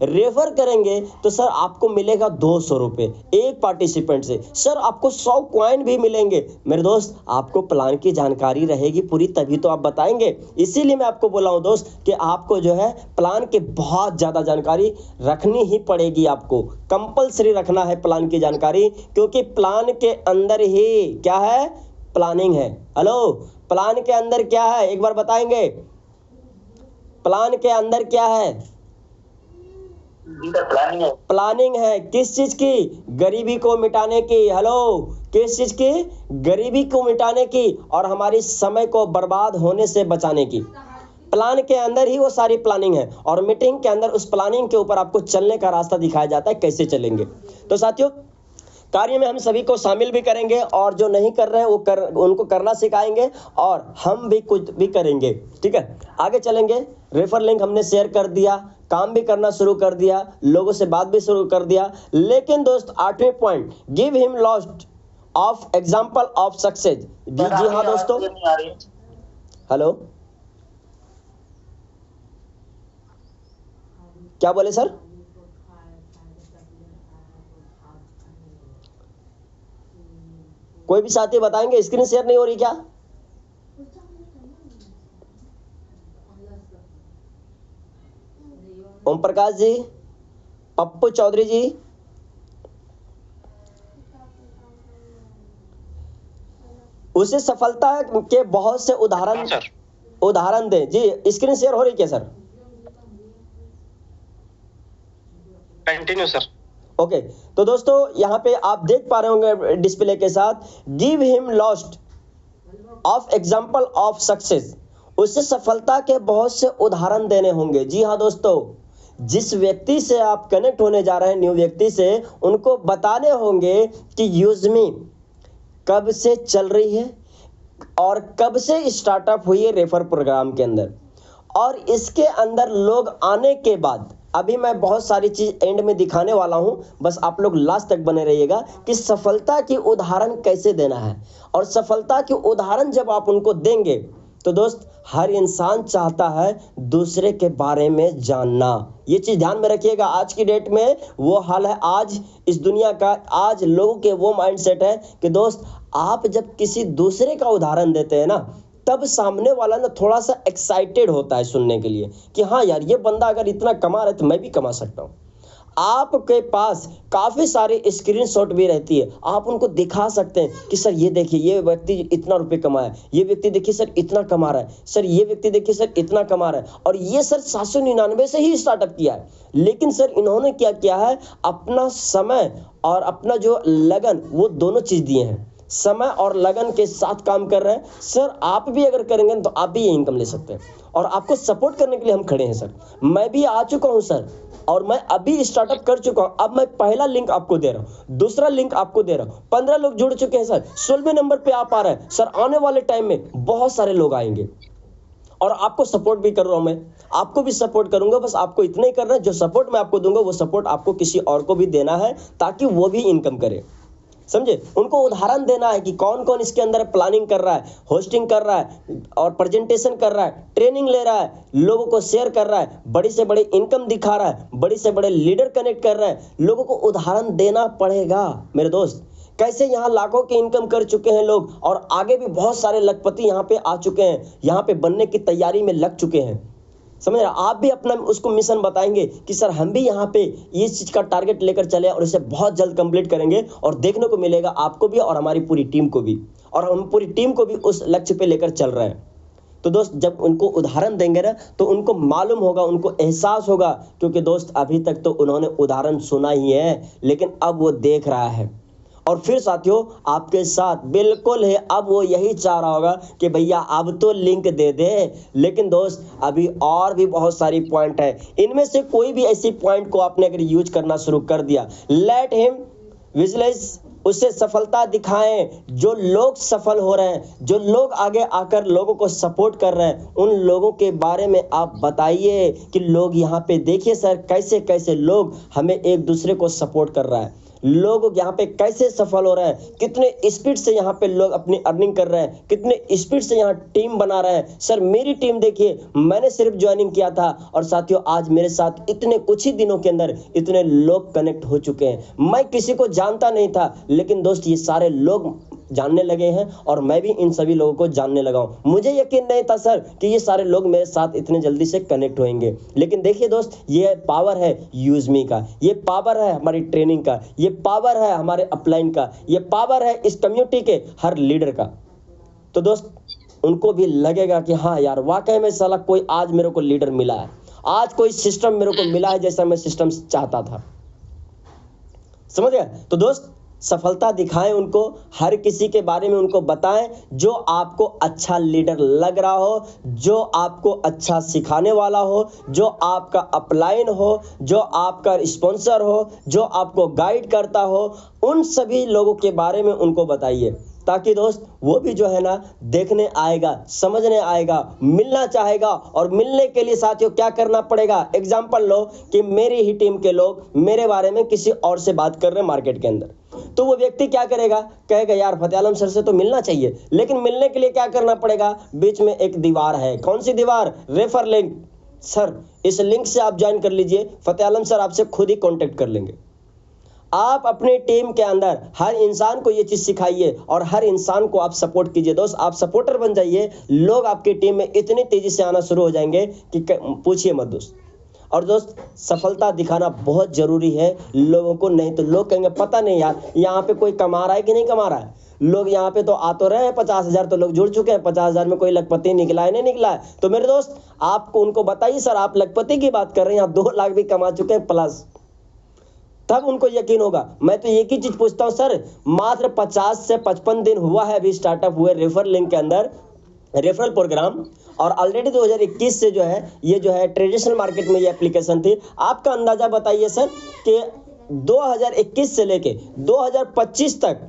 रेफर करेंगे तो सर आपको मिलेगा 200 रुपये एक पार्टिसिपेंट से, सर आपको 100 कॉइन भी मिलेंगे। मेरे दोस्त, आपको प्लान की जानकारी रहेगी पूरी, तभी तो आप बताएंगे। इसीलिए मैं आपको बोला हूँ दोस्त कि आपको जो है प्लान की बहुत ज़्यादा जानकारी रखनी ही पड़ेगी, आपको कंपलसरी रखना है प्लान की जानकारी, क्योंकि प्लान के अंदर ही क्या है? प्लानिंग है। हेलो, प्लान के अंदर क्या है? एक बार बताएंगे, प्लान के अंदर क्या है? प्लानिंग है। किस चीज की? गरीबी को मिटाने की। हेलो, किस चीज की? गरीबी को मिटाने की और हमारी समय को बर्बाद होने से बचाने की। प्लान के अंदर ही वो सारी प्लानिंग है, और मीटिंग के अंदर उस प्लानिंग के ऊपर आपको चलने का रास्ता दिखाया जाता है, कैसे चलेंगे। तो साथियों, कार्य में हम सभी को शामिल भी करेंगे और जो नहीं कर रहे हैं उनको करना सिखाएंगे और हम भी कुछ भी करेंगे। ठीक है, आगे चलेंगे। रेफर लिंक हमने शेयर कर दिया, काम भी करना शुरू कर दिया, लोगों से बात भी शुरू कर दिया। लेकिन दोस्त 8वें पॉइंट, गिव हिम लॉस्ट ऑफ एग्जाम्पल ऑफ सक्सेस। जी हाँ दोस्तों, हेलो, क्या बोले सर? कोई भी साथी बताएंगे, स्क्रीन शेयर नहीं हो रही क्या? ओम प्रकाश जी, पप्पू चौधरी जी, उसे सफलता के बहुत से उदाहरण दें। जी स्क्रीन शेयर हो रही क्या सर? Continue sir. ओके, तो दोस्तों यहाँ पे आप देख पा रहे होंगे डिस्प्ले के साथ, गिव हिम लॉस्ट ऑफ एग्जाम्पल ऑफ सक्सेस। उससे सफलता के बहुत से उदाहरण देने होंगे। जी हाँ दोस्तों, जिस व्यक्ति से आप कनेक्ट होने जा रहे हैं, न्यू व्यक्ति से, उनको बताने होंगे कि यूजमी कब से चल रही है और कब से स्टार्टअप हुई है रेफर प्रोग्राम के अंदर, और इसके अंदर लोग आने के बाद अभी मैं बहुत सारी चीज एंड में दिखाने वाला हूं, बस आप लोग लास्ट तक बने रहिएगा कि सफलता की उदाहरण कैसे देना है। और सफलता की उदाहरण जब आप उनको देंगे तो दोस्त, हर इंसान चाहता है दूसरे के बारे में जानना। ये चीज ध्यान में रखिएगा। आज की डेट में वो हाल है, आज इस दुनिया का, आज लोगों के वो माइंडसेट है कि दोस्त, आप जब किसी दूसरे का उदाहरण देते हैं ना, तब सामने वाला ना थोड़ा सा एक्साइटेड होता है सुनने के लिए कि हाँ यार, ये बंदा अगर इतना कमा रहा है तो मैं भी कमा सकता हूँ। आपके पास काफी सारे स्क्रीनशॉट भी रहती है, आप उनको दिखा सकते हैं कि सर ये देखिए, ये व्यक्ति इतना रुपए कमाया, ये व्यक्ति देखिए सर इतना कमा रहा है, सर ये व्यक्ति देखिए सर इतना कमा रहा है, और ये सर 799 से ही स्टार्टअप किया है। लेकिन सर इन्होंने क्या किया है, अपना समय और अपना जो लगन, वो दोनों चीज दिए हैं। समय और लगन के साथ काम कर रहे हैं। सर आप भी अगर करेंगे तो आप भी ये इनकम ले सकते हैं, और आपको सपोर्ट करने के लिए हम खड़े हैं सर। मैं भी आ चुका हूं सर, और मैं अभी स्टार्टअप कर चुका हूं। अब मैं पहला लिंक आपको दे रहा हूं, दूसरा लिंक आपको दे रहा हूं। 15 लोग जुड़ चुके हैं सर, 16वें नंबर पे आप आ रहे हैं सर। आने वाले टाइम में बहुत सारे लोग आएंगे और आपको सपोर्ट भी कर रहा हूं मैं, आपको भी सपोर्ट करूंगा। बस आपको इतना ही करना है, जो सपोर्ट मैं आपको दूंगा वो सपोर्ट आपको किसी और को भी देना है, ताकि वो भी इनकम करे। समझे? उनको उदाहरण देना है कि कौन कौन इसके अंदर प्लानिंग कर रहा है, होस्टिंग कर रहा है और प्रेजेंटेशन कर रहा है, ट्रेनिंग ले रहा है, लोगों को शेयर कर रहा है, बड़ी से बड़ी इनकम दिखा रहा है, बड़ी से बड़े लीडर कनेक्ट कर रहा है। लोगों को उदाहरण देना पड़ेगा मेरे दोस्त। कैसे यहाँ लाखों की इनकम कर चुके हैं लोग, और आगे भी बहुत सारे लखपति यहाँ पे आ चुके हैं, यहाँ पे बनने की तैयारी में लग चुके हैं। समझ रहे? आप भी अपना उसको मिशन बताएंगे कि सर हम भी यहाँ पे इस चीज का टारगेट लेकर चले और इसे बहुत जल्द कंप्लीट करेंगे, और देखने को मिलेगा आपको भी और हमारी पूरी टीम को भी, और हम पूरी टीम को भी उस लक्ष्य पे लेकर चल रहे हैं। तो दोस्त, जब उनको उदाहरण देंगे ना, तो उनको मालूम होगा, उनको एहसास होगा, क्योंकि दोस्त अभी तक तो उन्होंने उदाहरण सुना ही है, लेकिन अब वो देख रहा है। और फिर साथियों, आपके साथ बिल्कुल है, अब वो यही चाह रहा होगा कि भैया अब तो लिंक दे दे। लेकिन दोस्त, अभी और भी बहुत सारी पॉइंट है, इनमें से कोई भी ऐसी पॉइंट को आपने अगर यूज करना शुरू कर दिया, लेट हिम विजुअलाइज, उससे सफलता दिखाएं। जो लोग सफल हो रहे हैं, जो लोग आगे आकर लोगों को सपोर्ट कर रहे हैं, उन लोगों के बारे में आप बताइए कि लोग यहाँ पे देखिए सर, कैसे कैसे लोग हमें एक दूसरे को सपोर्ट कर रहा है, लोग यहाँ पे कैसे सफल हो रहे हैं, कितने स्पीड से यहाँ पे लोग अपनी अर्निंग कर रहे हैं, कितने स्पीड से यहाँ टीम बना रहे हैं। सर मेरी टीम देखिए, मैंने सिर्फ ज्वाइनिंग किया था और साथियों आज मेरे साथ इतने कुछ ही दिनों के अंदर इतने लोग कनेक्ट हो चुके हैं। मैं किसी को जानता नहीं था, लेकिन दोस्त ये सारे लोग जानने लगे हैं और मैं भी इन सभी लोगों को जानने लगा हूं। मुझे यकीन नहीं था सर कि ये सारे लोग मेरे साथ इतने जल्दी से कनेक्ट होंगे, लेकिन देखिए दोस्त, ये पावर है यूजमी का, ये पावर है हमारी ट्रेनिंग का, ये पावर है हमारे अपलाइन का, ये पावर है इस कम्युनिटी के हर लीडर का। तो दोस्त, उनको भी लगेगा कि हाँ यार, वाकई में साला कोई आज मेरे को लीडर मिला है, आज कोई सिस्टम मेरे को मिला है जैसा मैं सिस्टम चाहता था। समझ गए? तो दोस्त, सफलता दिखाएं उनको, हर किसी के बारे में उनको बताएं जो आपको अच्छा लीडर लग रहा हो, जो आपको अच्छा सिखाने वाला हो, जो आपका अपलाइन हो, जो आपका स्पॉन्सर हो, जो आपको गाइड करता हो, उन सभी लोगों के बारे में उनको बताइए, ताकि दोस्त वो भी जो है ना देखने आएगा, समझने आएगा, मिलना चाहेगा। और मिलने के लिए साथियों क्या करना पड़ेगा? एग्जाम्पल लो कि मेरी ही टीम के लोग मेरे बारे में किसी और से बात कर रहे हैं मार्केट के अंदर, तो वो व्यक्ति क्या करेगा? कहेगा यार फतेह आलम सर से तो मिलना चाहिए, लेकिन मिलने के लिए क्या करना पड़ेगा? बीच में एक दीवार है। कौन सी दीवार? Refer link. सर इस लिंक से आप ज्वाइन कर लीजिए, फतेह आलम सर आपसे खुद ही कांटेक्ट कर लेंगे। आप अपनी टीम के अंदर हर इंसान को ये चीज सिखाइए और हर इंसान को आप सपोर्ट कीजिए। दोस्त आप सपोर्टर बन जाइए, लोग आपकी टीम में इतनी तेजी से आना शुरू हो जाएंगे कि पूछिए मत दोस्त। और दोस्त सफलता दिखाना बहुत जरूरी है लोगों को, नहीं तो लोग कहेंगे पता नहीं यार यहाँ पे कोई कमा रहा है कि नहीं कमा रहा है। लोग यहाँ पे तो आ तो रहे हैं, 50,000 तो लोग जुड़ चुके हैं, 50,000 में कोई लखपति निकला है नहीं निकला है। तो मेरे दोस्त आपको उनको बताइए सर आप लखपति की बात कर रहे हैं, आप 2 लाख भी कमा चुके हैं प्लस, तब उनको यकीन होगा। मैं तो एक ही चीज पूछता हूं सर, मात्र 50 से 55 दिन हुआ है अभी स्टार्टअप हुए रेफर लिंक के अंदर रेफरल प्रोग्राम, और ऑलरेडी 2021 से जो है ये जो है ट्रेडिशनल मार्केट में ये एप्लीकेशन थी। आपका अंदाजा बताइए सर कि 2021 से लेके 2025 तक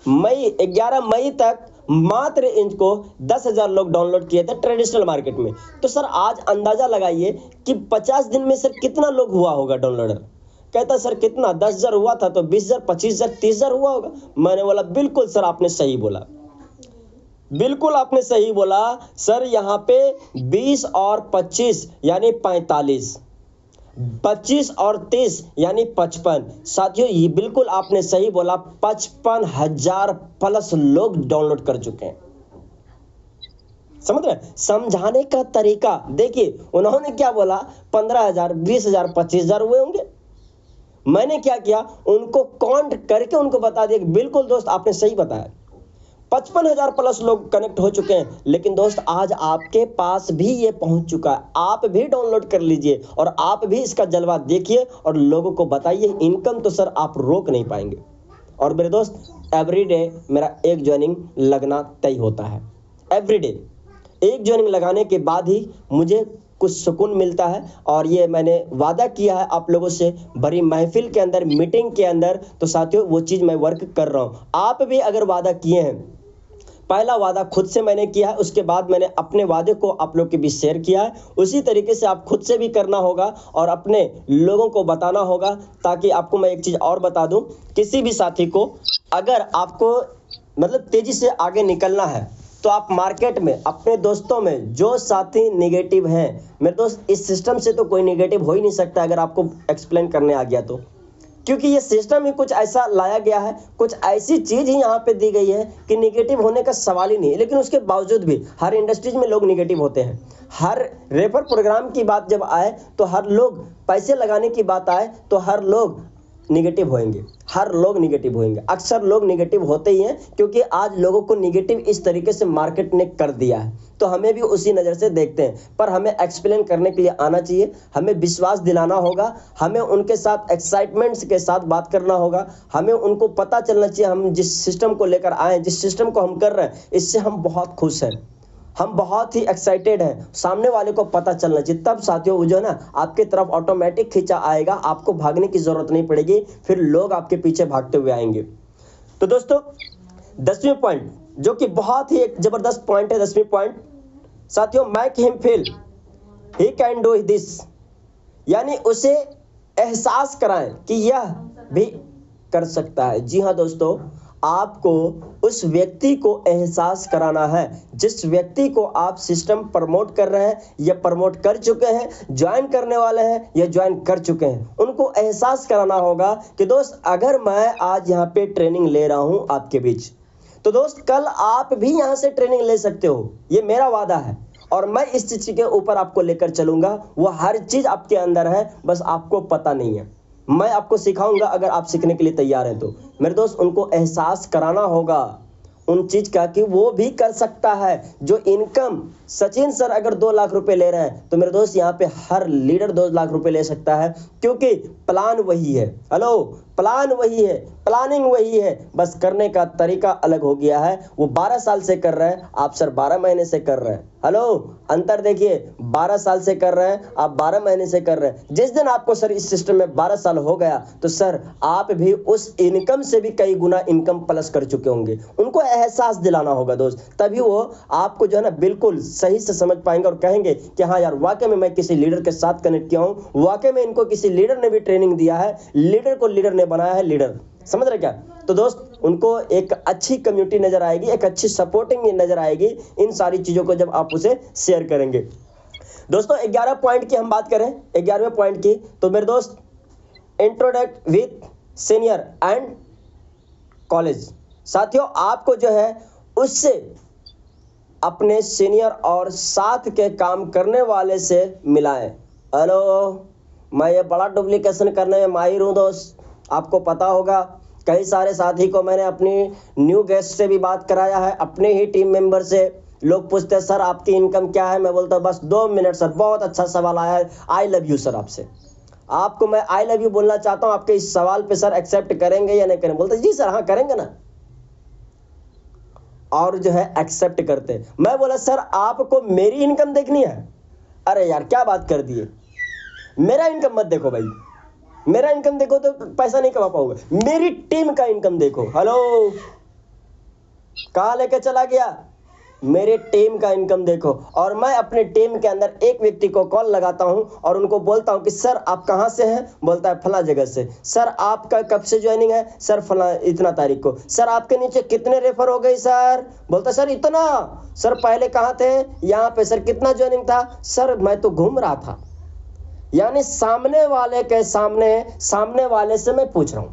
11 मई तक मात्र इनको 10,000 लोग डाउनलोड किए थे ट्रेडिशनल मार्केट में। तो सर आज अंदाजा लगाइए कि 50 दिन में सर कितना लोग हुआ होगा डाउनलोडर? कहता सर कितना? 10,000 हुआ था तो 20,000, 25,000, 30,000 हुआ होगा। मैंने बोला बिल्कुल सर आपने सही बोला, बिल्कुल आपने सही बोला सर। यहाँ पे 20 और 25 यानी 45, 25 और 30 यानी 55। साथियों ये बिल्कुल आपने सही बोला, 55,000 प्लस लोग डाउनलोड कर चुके हैं। समझ रहे? समझाने का तरीका देखिए, उन्होंने क्या बोला 15,000, 20,000, 25,000 हुए होंगे। मैंने क्या किया, उनको काउंट करके उनको बता दिया। बिल्कुल दोस्त आपने सही बताया, 55,000 प्लस लोग कनेक्ट हो चुके हैं। लेकिन दोस्त आज आपके पास भी ये पहुंच चुका है, आप भी डाउनलोड कर लीजिए और आप भी इसका जलवा देखिए और लोगों को बताइए। इनकम तो सर आप रोक नहीं पाएंगे। और मेरे दोस्त एवरीडे मेरा एक ज्वाइनिंग लगना तय होता है। एवरीडे एक ज्वाइनिंग लगाने के बाद ही मुझे कुछ सुकून मिलता है, और ये मैंने वादा किया है आप लोगों से बड़ी महफिल के अंदर, मीटिंग के अंदर। तो साथियों वो चीज़ मैं वर्क कर रहा हूँ। आप भी अगर वादा किए हैं, पहला वादा खुद से मैंने किया है, उसके बाद मैंने अपने वादे को आप लोग के बीच शेयर किया है, उसी तरीके से आप खुद से भी करना होगा और अपने लोगों को बताना होगा। ताकि आपको मैं एक चीज़ और बता दूं, किसी भी साथी को अगर आपको मतलब तेज़ी से आगे निकलना है तो आप मार्केट में अपने दोस्तों में जो साथी नेगेटिव हैं, मेरे दोस्त इस सिस्टम से तो कोई नेगेटिव हो ही नहीं सकता अगर आपको एक्सप्लेन करने आ गया तो, क्योंकि ये सिस्टम ही कुछ ऐसा लाया गया है, कुछ ऐसी चीज ही यहाँ पे दी गई है कि नेगेटिव होने का सवाल ही नहीं है। लेकिन उसके बावजूद भी हर इंडस्ट्रीज में लोग नेगेटिव होते हैं। हर रेफर प्रोग्राम की बात जब आए तो हर लोग, पैसे लगाने की बात आए तो हर लोग निगेटिव होंगे, हर लोग निगेटिव होंगे। अक्सर लोग निगेटिव होते ही हैं, क्योंकि आज लोगों को निगेटिव इस तरीके से मार्केट ने कर दिया है। तो हमें भी उसी नज़र से देखते हैं, पर हमें एक्सप्लेन करने के लिए आना चाहिए, हमें विश्वास दिलाना होगा, हमें उनके साथ एक्साइटमेंट्स के साथ बात करना होगा, हमें उनको पता चलना चाहिए हम जिस सिस्टम को लेकर आए, जिस सिस्टम को हम कर रहे हैं, इससे हम बहुत खुश हैं, हम बहुत ही एक्साइटेड हैं। सामने वाले को पता चलना चाहिए, तब साथियों वो जो है ना आपके तरफ ऑटोमेटिक खींचा आएगा, आपको भागने की जरूरत नहीं पड़ेगी, फिर लोग आपके पीछे भागते हुए आएंगे। तो दोस्तों 10वीं पॉइंट जो कि बहुत ही एक जबरदस्त पॉइंट है, 10वीं पॉइंट साथियों, make him feel he can do this, यानी उसे एहसास कराएं कि यह भी कर सकता है। जी हाँ दोस्तों, आपको उस व्यक्ति को एहसास कराना है जिस व्यक्ति को आप सिस्टम प्रमोट कर रहे हैं या प्रमोट कर चुके हैं, ज्वाइन करने वाले हैं या ज्वाइन कर चुके हैं। उनको एहसास कराना होगा कि दोस्त अगर मैं आज यहाँ पे ट्रेनिंग ले रहा हूँ आपके बीच, तो दोस्त कल आप भी यहाँ से ट्रेनिंग ले सकते हो। ये मेरा वादा है और मैं इस चीज़ के ऊपर आपको लेकर चलूंगा। वो हर चीज़ आपके अंदर है, बस आपको पता नहीं है। मैं आपको सिखाऊंगा अगर आप सीखने के लिए तैयार हैं तो। मेरे दोस्त उनको एहसास कराना होगा उन चीज़ का कि वो भी कर सकता है। जो इनकम सचिन सर अगर 2 लाख रुपए ले रहे हैं तो मेरे दोस्त यहाँ पे हर लीडर 2 लाख रुपए ले सकता है, क्योंकि प्लान वही है। हेलो, प्लान वही है, प्लानिंग वही है, बस करने का तरीका अलग हो गया है। वो 12 साल से कर रहे हैं, आप सर 12 महीने से कर रहे हैं। हेलो, अंतर देखिए, 12 साल से कर रहे हैं, आप 12 महीने से कर रहे हैं। जिस दिन आपको सर इस सिस्टम में 12 साल हो गया तो सर आप भी उस इनकम से भी कई गुना इनकम प्लस कर चुके होंगे। उनको एहसास दिलाना होगा दोस्त, तभी वो आपको जो है ना बिल्कुल सही से समझ पाएंगे और कहेंगे कि हाँ यार, वाकई में मैं किसी लीडर के साथ कनेक्ट किया हूं, वाकई में इनको किसी लीडर ने भी ट्रेनिंग दिया है, लीडर को लीडर ने बनाया है लीडर। समझ रहे क्या? तो दोस्त, उनको एक अच्छी कम्युनिटी नजर आएगी, एक अच्छी सपोर्टिंग नजर आएगी इन सारी चीजों को जब आप उसे शेयर करेंगे। दोस्तों 11 पॉइंट की हम बात करें, 11वें पॉइंट की, तो मेरे दोस्त, इंट्रोडक्ट विथ सीनियर एंड कॉलेज। साथियों, आपको जो है उससे अपने सीनियर और साथ के काम करने वाले से मिलाएं। हेलो, मैं ये बड़ा डुप्लीकेशन करने में माहिर हूं दोस्त, आपको पता होगा। कई सारे साथी को मैंने अपनी न्यू गेस्ट से भी बात कराया है, अपने ही टीम मेंबर से। लोग पूछते हैं सर आपकी इनकम क्या है, मैं बोलता हूँ बस 2 मिनट सर, बहुत अच्छा सवाल आया है, आई लव यू सर। आपसे आपको मैं आई लव यू बोलना चाहता हूँ, आपके इस सवाल पे सर एक्सेप्ट करेंगे या नहीं करेंगे? बोलते जी सर हाँ करेंगे ना, और जो है एक्सेप्ट करते। मैं बोला सर आपको मेरी इनकम देखनी है? अरे यार क्या बात कर दिए, मेरा इनकम मत देखो भाई, मेरा इनकम देखो तो पैसा नहीं कमा पाओगे, मेरी टीम का इनकम देखो। हेलो, कहां लेके चला गया? मेरे टीम का इनकम देखो। और मैं अपने टीम के अंदर एक व्यक्ति को कॉल लगाता हूं और उनको बोलता हूं कि सर आप कहां से हैं? बोलता है फला जगह से। सर आपका कब से ज्वाइनिंग है? सर फला इतना तारीख को। सर आपके नीचे कितने रेफर हो गई सर? बोलता सर इतना। सर पहले कहां थे? यहाँ पे। सर कितना ज्वाइनिंग था? सर मैं तो घूम रहा था। यानी सामने वाले के सामने वाले से मैं पूछ रहा हूं,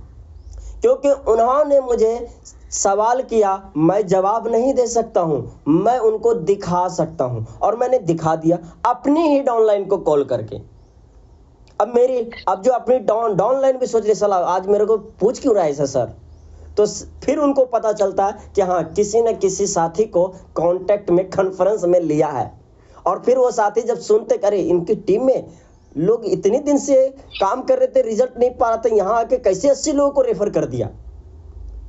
क्योंकि उन्होंने मुझे सवाल किया, मैं जवाब नहीं दे सकता हूं, मैं उनको दिखा सकता हूं, और मैंने दिखा दिया अपनी ही डाउनलाइन को कॉल करके। अब जो अपनी डाउनलाइन भी सोच रही सलाह आज मेरे को पूछ क्यों रहा है ऐसा सर? तो फिर उनको पता चलता है कि हाँ किसी न किसी साथी को कांटेक्ट में कॉन्फ्रेंस में लिया है। और फिर वो साथी जब सुनते अरे इनकी टीम में लोग इतने दिन से काम कर रहे थे, रिजल्ट नहीं पा रहे थे, यहाँ आके कैसे 80 लोगों को रेफर कर दिया।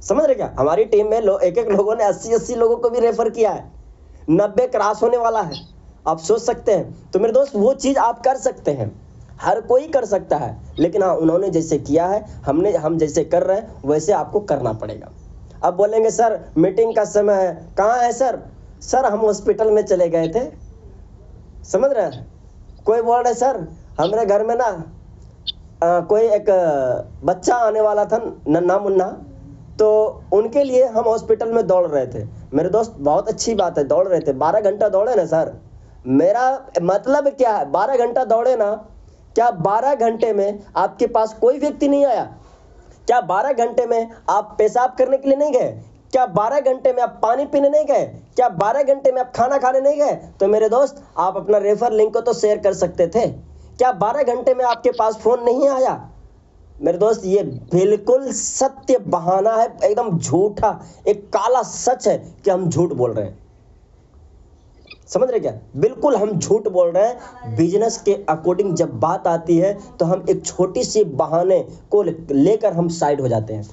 समझ रहे क्या? हमारी टीम में एक लोगों ने 80 लोगों को भी रेफर किया है, 90 क्रॉस होने वाला है। आप सोच सकते हैं। तो मेरे दोस्त वो चीज आप कर सकते हैं, हर कोई कर सकता है, लेकिन हाँ उन्होंने जैसे किया है, हम जैसे कर रहे हैं वैसे आपको करना पड़ेगा। अब बोलेंगे सर मीटिंग का समय है, कहाँ है सर? सर हम हॉस्पिटल में चले गए थे। समझ रहे हैं? कोई बोल रहे सर हमारे घर में ना कोई एक बच्चा आने वाला था नन्हा मुन्ना, तो उनके लिए हम हॉस्पिटल में दौड़ रहे थे। मेरे दोस्त बहुत अच्छी बात है, दौड़ रहे थे, 12 घंटा दौड़े ना सर। मेरा मतलब क्या है, 12 घंटा दौड़े ना, क्या 12 घंटे में आपके पास कोई व्यक्ति नहीं आया? क्या 12 घंटे में आप पेशाब करने के लिए नहीं गए? क्या 12 घंटे में आप पानी पीने नहीं गए? क्या 12 घंटे में आप खाना खाने नहीं गए? तो मेरे दोस्त आप अपना रेफर लिंक को तो शेयर कर सकते थे। क्या 12 घंटे में आपके पास फोन नहीं आया? मेरे दोस्त ये बिल्कुल सत्य बहाना है, एकदम झूठा, एक काला सच है कि हम झूठ बोल रहे हैं। समझ रहे क्या? बिल्कुल हम झूठ बोल रहे हैं। बिजनेस के अकॉर्डिंग जब बात आती है तो हम एक छोटी सी बहाने को लेकर हम साइड हो जाते हैं।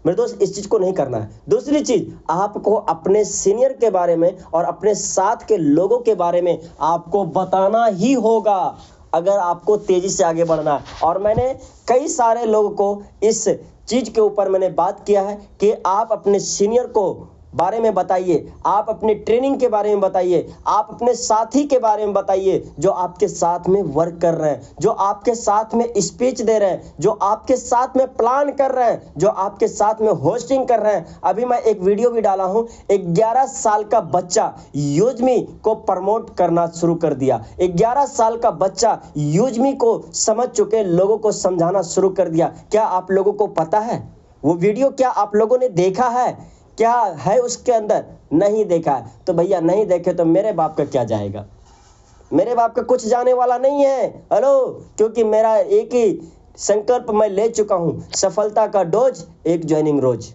मेरे दोस्त इस चीज को नहीं करना है। दूसरी चीज, आपको अपने सीनियर के बारे में और अपने साथ के लोगों के बारे में आपको बताना ही होगा अगर आपको तेजी से आगे बढ़ना है। और मैंने कई सारे लोगों को इस चीज के ऊपर मैंने बात किया है कि आप अपने सीनियर को बारे में बताइए, आप अपने ट्रेनिंग के बारे में बताइए, आप अपने साथी के बारे में बताइए जो आपके साथ में वर्क कर रहे हैं, जो आपके साथ में स्पीच दे रहे हैं, जो आपके साथ में प्लान कर रहे हैं, जो आपके साथ में होस्टिंग कर रहे हैं। अभी मैं एक वीडियो भी डाला हूं, 11 साल का बच्चा यूजमी को प्रमोट करना शुरू कर दिया। 11 साल का बच्चा यूजमी को समझ चुके लोगों को समझाना शुरू कर दिया। क्या आप लोगों को पता है वो वीडियो? क्या आप लोगों ने देखा है? क्या है उसके अंदर? नहीं देखा है तो भैया नहीं देखे तो मेरे बाप का क्या जाएगा? मेरे बाप का कुछ जाने वाला नहीं है। हेलो, क्योंकि मेरा एक ही संकल्प मैं ले चुका हूं, सफलता का डोज, एक ज्वाइनिंग रोज।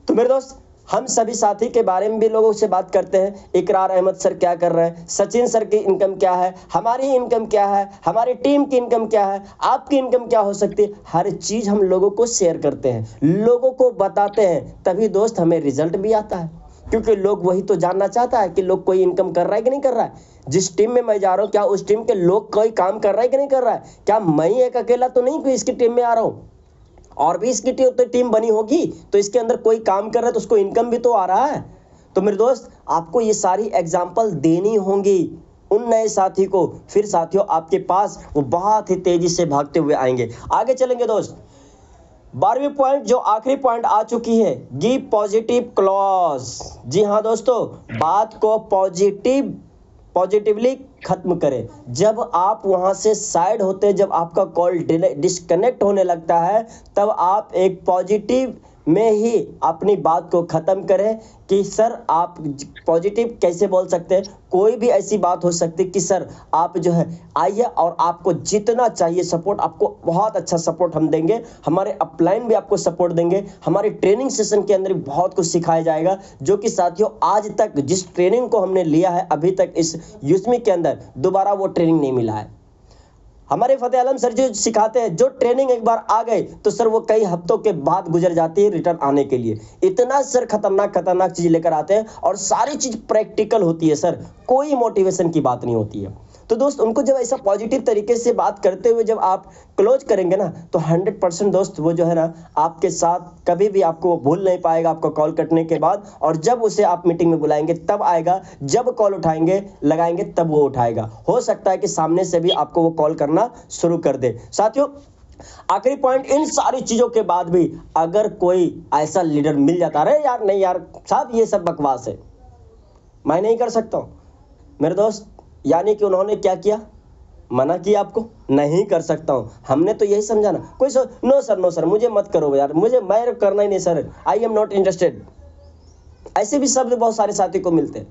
तो मेरे दोस्त हम सभी साथी के बारे में भी लोगों से बात करते हैं। इकरार अहमद सर क्या कर रहे हैं, सचिन सर की इनकम क्या है, हमारी इनकम क्या है, हमारी टीम की इनकम क्या है, आपकी इनकम क्या हो सकती है, हर चीज़ हम लोगों को शेयर करते हैं, लोगों को बताते हैं। तभी दोस्त हमें रिजल्ट भी आता है, क्योंकि लोग वही तो जानना चाहता है कि लोग कोई इनकम कर रहा है कि नहीं कर रहा है। जिस टीम में मैं जा रहा हूँ, क्या उस टीम के लोग कोई काम कर रहा है कि नहीं कर रहा है, क्या मैं एक अकेला तो नहीं कोई इसकी टीम में आ रहा हूँ, और भी इसकी टीम बनी होगी, तो इसके अंदर कोई काम कर रहा है तो उसको इनकम भी तो आ रहा है। तो मेरे दोस्त, आपको ये सारी एग्जाम्पल देनी होंगी उन नए साथी को, फिर साथियों आपके पास वो बहुत ही तेजी से भागते हुए आएंगे। आगे चलेंगे दोस्त। 12वीं पॉइंट जो आखिरी पॉइंट आ चुकी है, गिव पॉजिटिव क्लॉज। जी हाँ दोस्तों, बात को पॉजिटिवली खत्म करें। जब आप वहां से साइड होते हैं, जब आपका कॉल डिस्कनेक्ट होने लगता है, तब आप एक पॉजिटिव में ही अपनी बात को ख़त्म करें कि सर आप पॉजिटिव कैसे बोल सकते हैं। कोई भी ऐसी बात हो सकती है कि सर आप जो है आइए और आपको जितना चाहिए सपोर्ट, आपको बहुत अच्छा सपोर्ट हम देंगे, हमारे अपलाइन भी आपको सपोर्ट देंगे, हमारे ट्रेनिंग सेशन के अंदर भी बहुत कुछ सिखाया जाएगा, जो कि साथियों आज तक जिस ट्रेनिंग को हमने लिया है अभी तक इस यूस्मी के अंदर दोबारा वो ट्रेनिंग नहीं मिला है। हमारे फतेह आलम सर जो सिखाते हैं, जो ट्रेनिंग एक बार आ गए तो सर वो कई हफ्तों के बाद गुजर जाती है रिटर्न आने के लिए। इतना सर खतरनाक चीज लेकर आते हैं और सारी चीज प्रैक्टिकल होती है सर, कोई मोटिवेशन की बात नहीं होती है। तो दोस्त, उनको जब ऐसा पॉजिटिव तरीके से बात करते हुए जब आप क्लोज करेंगे ना, तो 100% दोस्त वो जो है ना आपके साथ कभी भी आपको भूल नहीं पाएगा आपको कॉल कटने के बाद। और जब उसे आप मीटिंग में बुलाएंगे तब आएगा, जब कॉल उठाएंगे लगाएंगे तब वो उठाएगा। हो सकता है कि सामने से भी आपको वो कॉल करना शुरू कर दे। साथियों, आखिरी पॉइंट, इन सारी चीजों के बाद भी अगर कोई ऐसा लीडर मिल जाता, अरे यार नहीं यार साहब ये सब बकवास है, मैं नहीं कर सकता हूं, मेरे दोस्त, यानी कि उन्होंने क्या किया, मना किया आपको, नहीं कर सकता हूं। हमने तो यही समझा ना, कोई नो सर मुझे मत करो यार, मैं करना ही नहीं sir, I am not interested. ऐसे भी शब्द बहुत सारे साथी को मिलते हैं।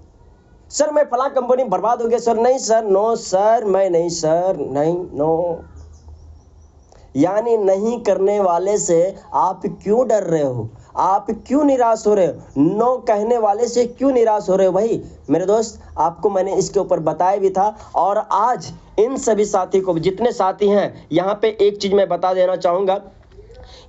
सर मैं फला कंपनी बर्बाद हो गया सर, नहीं सर, नो सर, मैं नहीं सर, नहीं, नो। यानी नहीं करने वाले से आप क्यों डर रहे हो, आप क्यों निराश हो रहे हो, नो कहने वाले से क्यों निराश हो रहे हो भाई। मेरे दोस्त, आपको मैंने इसके ऊपर बताया भी था। और आज इन सभी साथी को, जितने साथी हैं यहाँ पे, एक चीज मैं बता देना चाहूंगा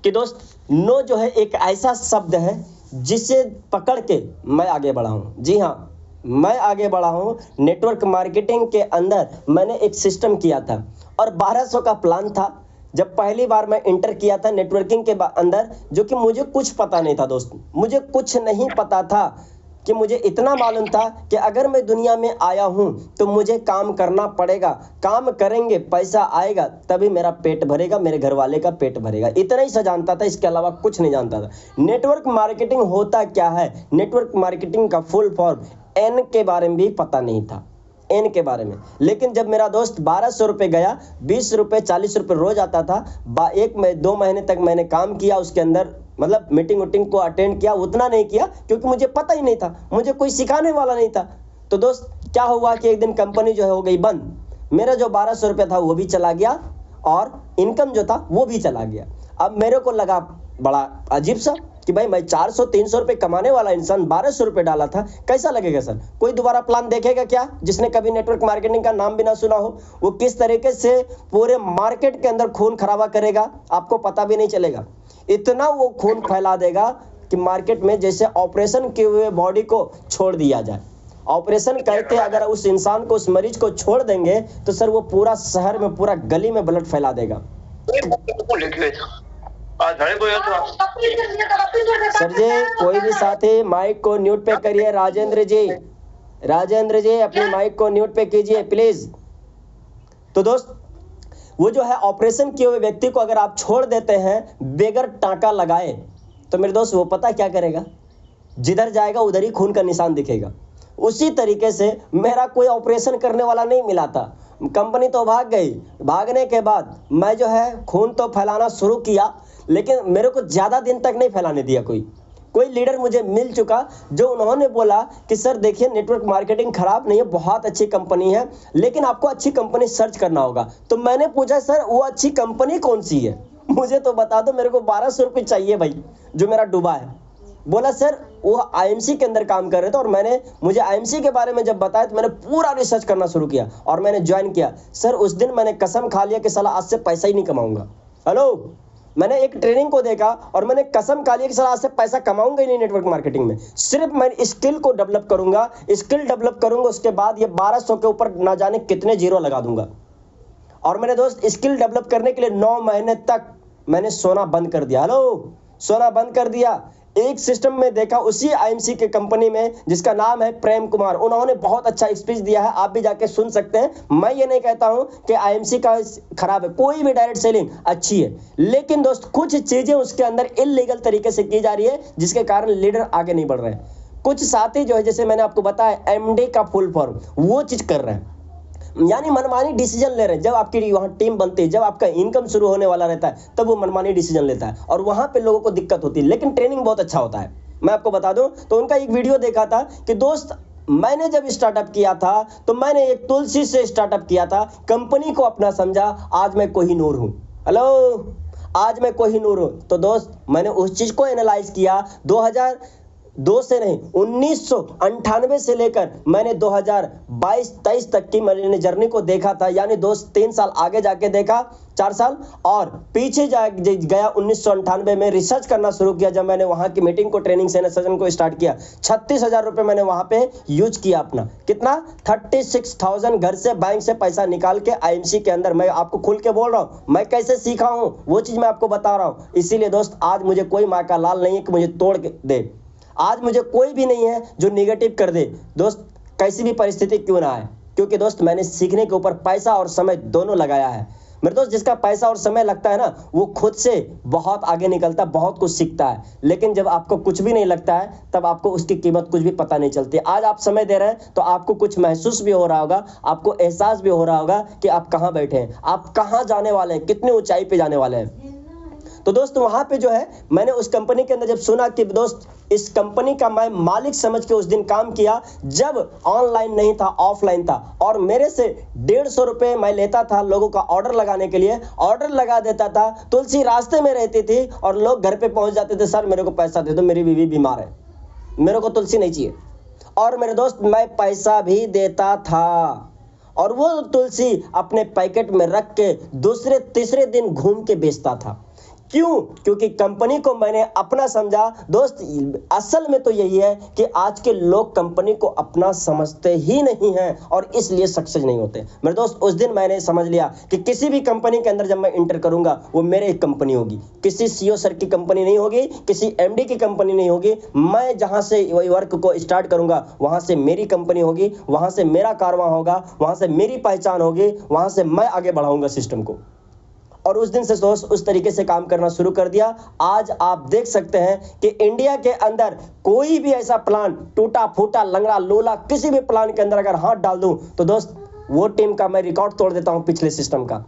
कि दोस्त, नो जो है एक ऐसा शब्द है जिसे पकड़ के मैं आगे बढ़ा हूं। जी हाँ, मैं आगे बढ़ा हूं। नेटवर्क मार्केटिंग के अंदर मैंने एक सिस्टम किया था और 1200 का प्लान था। जब पहली बार मैं इंटर किया था नेटवर्किंग के अंदर, जो कि मुझे कुछ पता नहीं था दोस्त, मुझे कुछ नहीं पता था, कि मुझे इतना मालूम था कि अगर मैं दुनिया में आया हूं तो मुझे काम करना पड़ेगा, काम करेंगे पैसा आएगा, तभी मेरा पेट भरेगा, मेरे घर वाले का पेट भरेगा। इतना ही सा जानता था, इसके अलावा कुछ नहीं जानता था। नेटवर्क मार्केटिंग होता क्या है, नेटवर्क मार्केटिंग का फुल फॉर्म एन के बारे में भी पता नहीं था, एन के बारे में। लेकिन जब मेरा दोस्त 1200 रुपये गया, 20 रुपये 40 रुपये रोज आता था, 2 महीने तक मैंने काम किया उसके अंदर, मतलब मीटिंग को अटेंड किया, उतना नहीं किया क्योंकि मुझे पता ही नहीं था, मुझे कोई सिखाने वाला नहीं था। तो दोस्त क्या हुआ कि एक दिन कंपनी जो है हो गई बंद, मेरा जो 1200 रुपये था वो भी चला गया और इनकम जो था वो भी चला गया। अब मेरे को लगा बड़ा अजीब सा कि भाई मैं 400-300 रुपये कमाने वाला इंसान 1200 रुपये डाला था, कैसा लगेगा सर। कोई दोबारा प्लान देखेगा क्या, जिसने कभी नेटवर्क मार्केटिंग का नाम भी ना सुना हो, वो किस तरीके से पूरे मार्केट के अंदर खून खराबा करेगा आपको पता भी नहीं चलेगा। इतना वो खून फैला देगा कि मार्केट में जैसे ऑपरेशन किए हुए बॉडी को छोड़ दिया जाए। ऑपरेशन करके अगर उस इंसान को, उस मरीज को छोड़ देंगे तो सर वो पूरा शहर में, पूरा गली में ब्लड फैला देगा। सर जी, कोई भी साथी माइक को म्यूट पे करिए। राजेंद्र जी अपनी माइक को म्यूट पे कीजिए प्लीज। तो दोस्त, वो जो है ऑपरेशन किए हुए व्यक्ति को अगर आप छोड़ देते हैं बेगर टांका लगाए, तो मेरे दोस्त वो पता क्या करेगा, जिधर जाएगा उधर ही खून का निशान दिखेगा। उसी तरीके से मेरा कोई ऑपरेशन करने वाला नहीं मिला था, कंपनी तो भाग गई। भागने के बाद मैं जो है खून तो फैलाना शुरू किया, लेकिन मेरे को ज़्यादा दिन तक नहीं फैलाने दिया। कोई लीडर मुझे मिल चुका जो उन्होंने बोला कि सर देखिए नेटवर्क मार्केटिंग खराब नहीं है, बहुत अच्छी कंपनी है, लेकिन आपको अच्छी कंपनी सर्च करना होगा। तो मैंने पूछा सर वो अच्छी कंपनी कौन सी है, मुझे तो बता दो, मेरे को 1200 रुपये चाहिए भाई, जो मेरा डूबा है। बोला सर वो आईएमसी के अंदर काम कर रहे थे और मुझे आईएमसी के बारे में जब बताया तो मैंने पूरा रिसर्च करना शुरू किया और मैंने ज्वाइन किया। सर उस दिन मैंने कसम खा लिया कि साला आज से पैसा ही नहीं कमाऊंगा। हेलो, मैंने एक ट्रेनिंग को देखा और मैंने कसम खा लिया कि साला आज से पैसा कमाऊंगा ही नहीं नेटवर्क मार्केटिंग में, सिर्फ मैं स्किल को डेवलप करूंगा, स्किल डेवलप करूंगा, उसके बाद ये 1200 के ऊपर ना जाने कितने जीरो लगा दूंगा। और मेरे दोस्त स्किल डेवलप करने के लिए 9 महीने तक मैंने सोना बंद कर दिया। हेलो, सोना बंद कर दिया। एक सिस्टम में देखा उसी आईएमसी के कंपनी में जिसका नाम है प्रेम कुमार, उन्होंने बहुत अच्छा स्पीच दिया है, आप भी जाके सुन सकते हैं। मैं ये नहीं कहता हूं कि आईएमसी का खराब है, कोई भी डायरेक्ट सेलिंग अच्छी है, लेकिन दोस्त कुछ चीजें उसके अंदर इलीगल तरीके से की जा रही है जिसके कारण लीडर आगे नहीं बढ़ रहे हैं। कुछ साथी जो है, जैसे मैंने आपको बताया एमडी का फुल फॉर्म, वो चीज कर रहे हैं, यानी मनमानी डिसीजन ले रहे हैं। जब आपकी वहां टीम बनती है, जब आपका इनकम शुरू होने वाला रहता है, तब वो मनमानी डिसीजन लेता है और वहां पे लोगों को दिक्कत होती है। लेकिन ट्रेनिंग बहुत अच्छा होता है। मैं आपको बता दूं तो उनका एक वीडियो देखा था कि दोस्त मैंने जब स्टार्टअप किया था तो मैंने एक तुलसी से स्टार्टअप किया था, कंपनी को अपना समझा, आज मैं कोहिनूर हूं। हेलो, आज मैं कोहिनूर हूं। तो दोस्त मैंने उस चीज को एनालाइज किया, 2002 से नहीं 1998 से लेकर मैंने 2022-23 तक की मैंने जर्नी को देखा था, यानी दोस्त 3 साल आगे जाके देखा, 4 साल, और पीछे गया 1998 में रिसर्च करना शुरू किया। जब मैंने वहां की मीटिंग को, ट्रेनिंग सेशन को स्टार्ट किया, 36,000 रुपए मैंने वहां पे यूज किया अपना। कितना? 36,000 घर से बैंक से पैसा निकाल के आईएमसी के अंदर। मैं आपको खुल के बोल रहा हूं, मैं कैसे सीखा हूं वो चीज मैं आपको बता रहा हूं। इसीलिए दोस्त आज मुझे कोई माँ का लाल नहीं है कि मुझे तोड़ के दे, आज मुझे कोई भी नहीं है जो नेगेटिव कर दे दोस्त, कैसी भी परिस्थिति क्यों ना आए, क्योंकि दोस्त मैंने सीखने के ऊपर पैसा और समय दोनों लगाया है। मेरे दोस्त जिसका पैसा और समय लगता है ना, वो खुद से बहुत आगे निकलता है, बहुत कुछ सीखता है। लेकिन जब आपको कुछ भी नहीं लगता है, तब आपको उसकी कीमत कुछ भी पता नहीं चलती। आज आप समय दे रहे हैं तो आपको कुछ महसूस भी हो रहा होगा, आपको एहसास भी हो रहा होगा कि आप कहाँ बैठे हैं, आप कहाँ जाने वाले हैं, कितनी ऊंचाई पे जाने वाले हैं। तो दोस्त वहां पे जो है, मैंने उस कंपनी के अंदर जब सुना कि दोस्त इस कंपनी का मैं मालिक समझ के उस दिन काम किया, जब ऑनलाइन नहीं था, ऑफलाइन था, और मेरे से 150 रुपए मैं लेता था लोगों का ऑर्डर लगाने के लिए, ऑर्डर लगा देता था। तुलसी रास्ते में रहती थी और लोग घर पे पहुंच जाते थे, सर मेरे को पैसा दे दो, मेरी बीवी बीमार है, मेरे को तुलसी नहीं चाहिए। और मेरे दोस्त मैं पैसा भी देता था और वो तुलसी अपने पैकेट में रख के दूसरे तीसरे दिन घूम के बेचता था। क्यों? क्योंकि कंपनी को मैंने अपना समझा। दोस्त असल में तो यही है कि आज के लोग कंपनी को अपना समझते ही नहीं हैं और इसलिए सक्सेस नहीं होते। मेरे दोस्त उस दिन मैंने समझ लिया कि किसी भी कंपनी के अंदर जब मैं इंटर करूंगा, वो मेरे एक कंपनी होगी, किसी सीईओ सर की कंपनी नहीं होगी, किसी एमडी की कंपनी नहीं होगी। मैं जहां से वर्क को स्टार्ट करूंगा वहां से मेरी कंपनी होगी, वहां से मेरा कारवां होगा, वहां से मेरी पहचान होगी, वहां से मैं आगे बढ़ाऊंगा सिस्टम को। और उस दिन से दोस्त उस तरीके से काम करना शुरू कर दिया। आज आप देख सकते हैं कि इंडिया के अंदर कोई भी ऐसा प्लान, टूटा फूटा लंगड़ा लोला, किसी भी प्लान के अंदर अगर हाथ डाल दूं तो दोस्त वो टीम का मैं रिकॉर्ड तोड़ देता हूं पिछले सिस्टम का।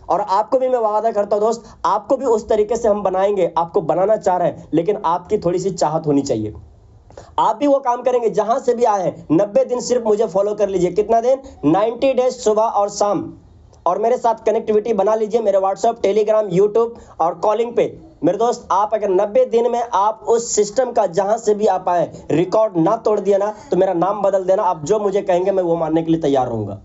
और आपको भी मैं वादा करता हूं दोस्त, आपको भी उस तरीके से हम बनाएंगे। आपको बनाना चाह रहे हैं, लेकिन आपकी थोड़ी सी चाहत होनी चाहिए। आप भी वो काम करेंगे जहां से भी आए हैं। 90 दिन सिर्फ मुझे फॉलो कर लीजिए। कितना दिन? 90 डेज, सुबह और शाम, और मेरे साथ कनेक्टिविटी बना लीजिए मेरे व्हाट्सएप, टेलीग्राम, यूट्यूब और कॉलिंग पे। मेरे दोस्त आप अगर 90 दिन में आप उस सिस्टम का जहां से भी आप आए रिकॉर्ड ना तोड़ दिया ना, तो मेरा नाम बदल देना। आप जो मुझे कहेंगे मैं वो मानने के लिए तैयार रहूंगा।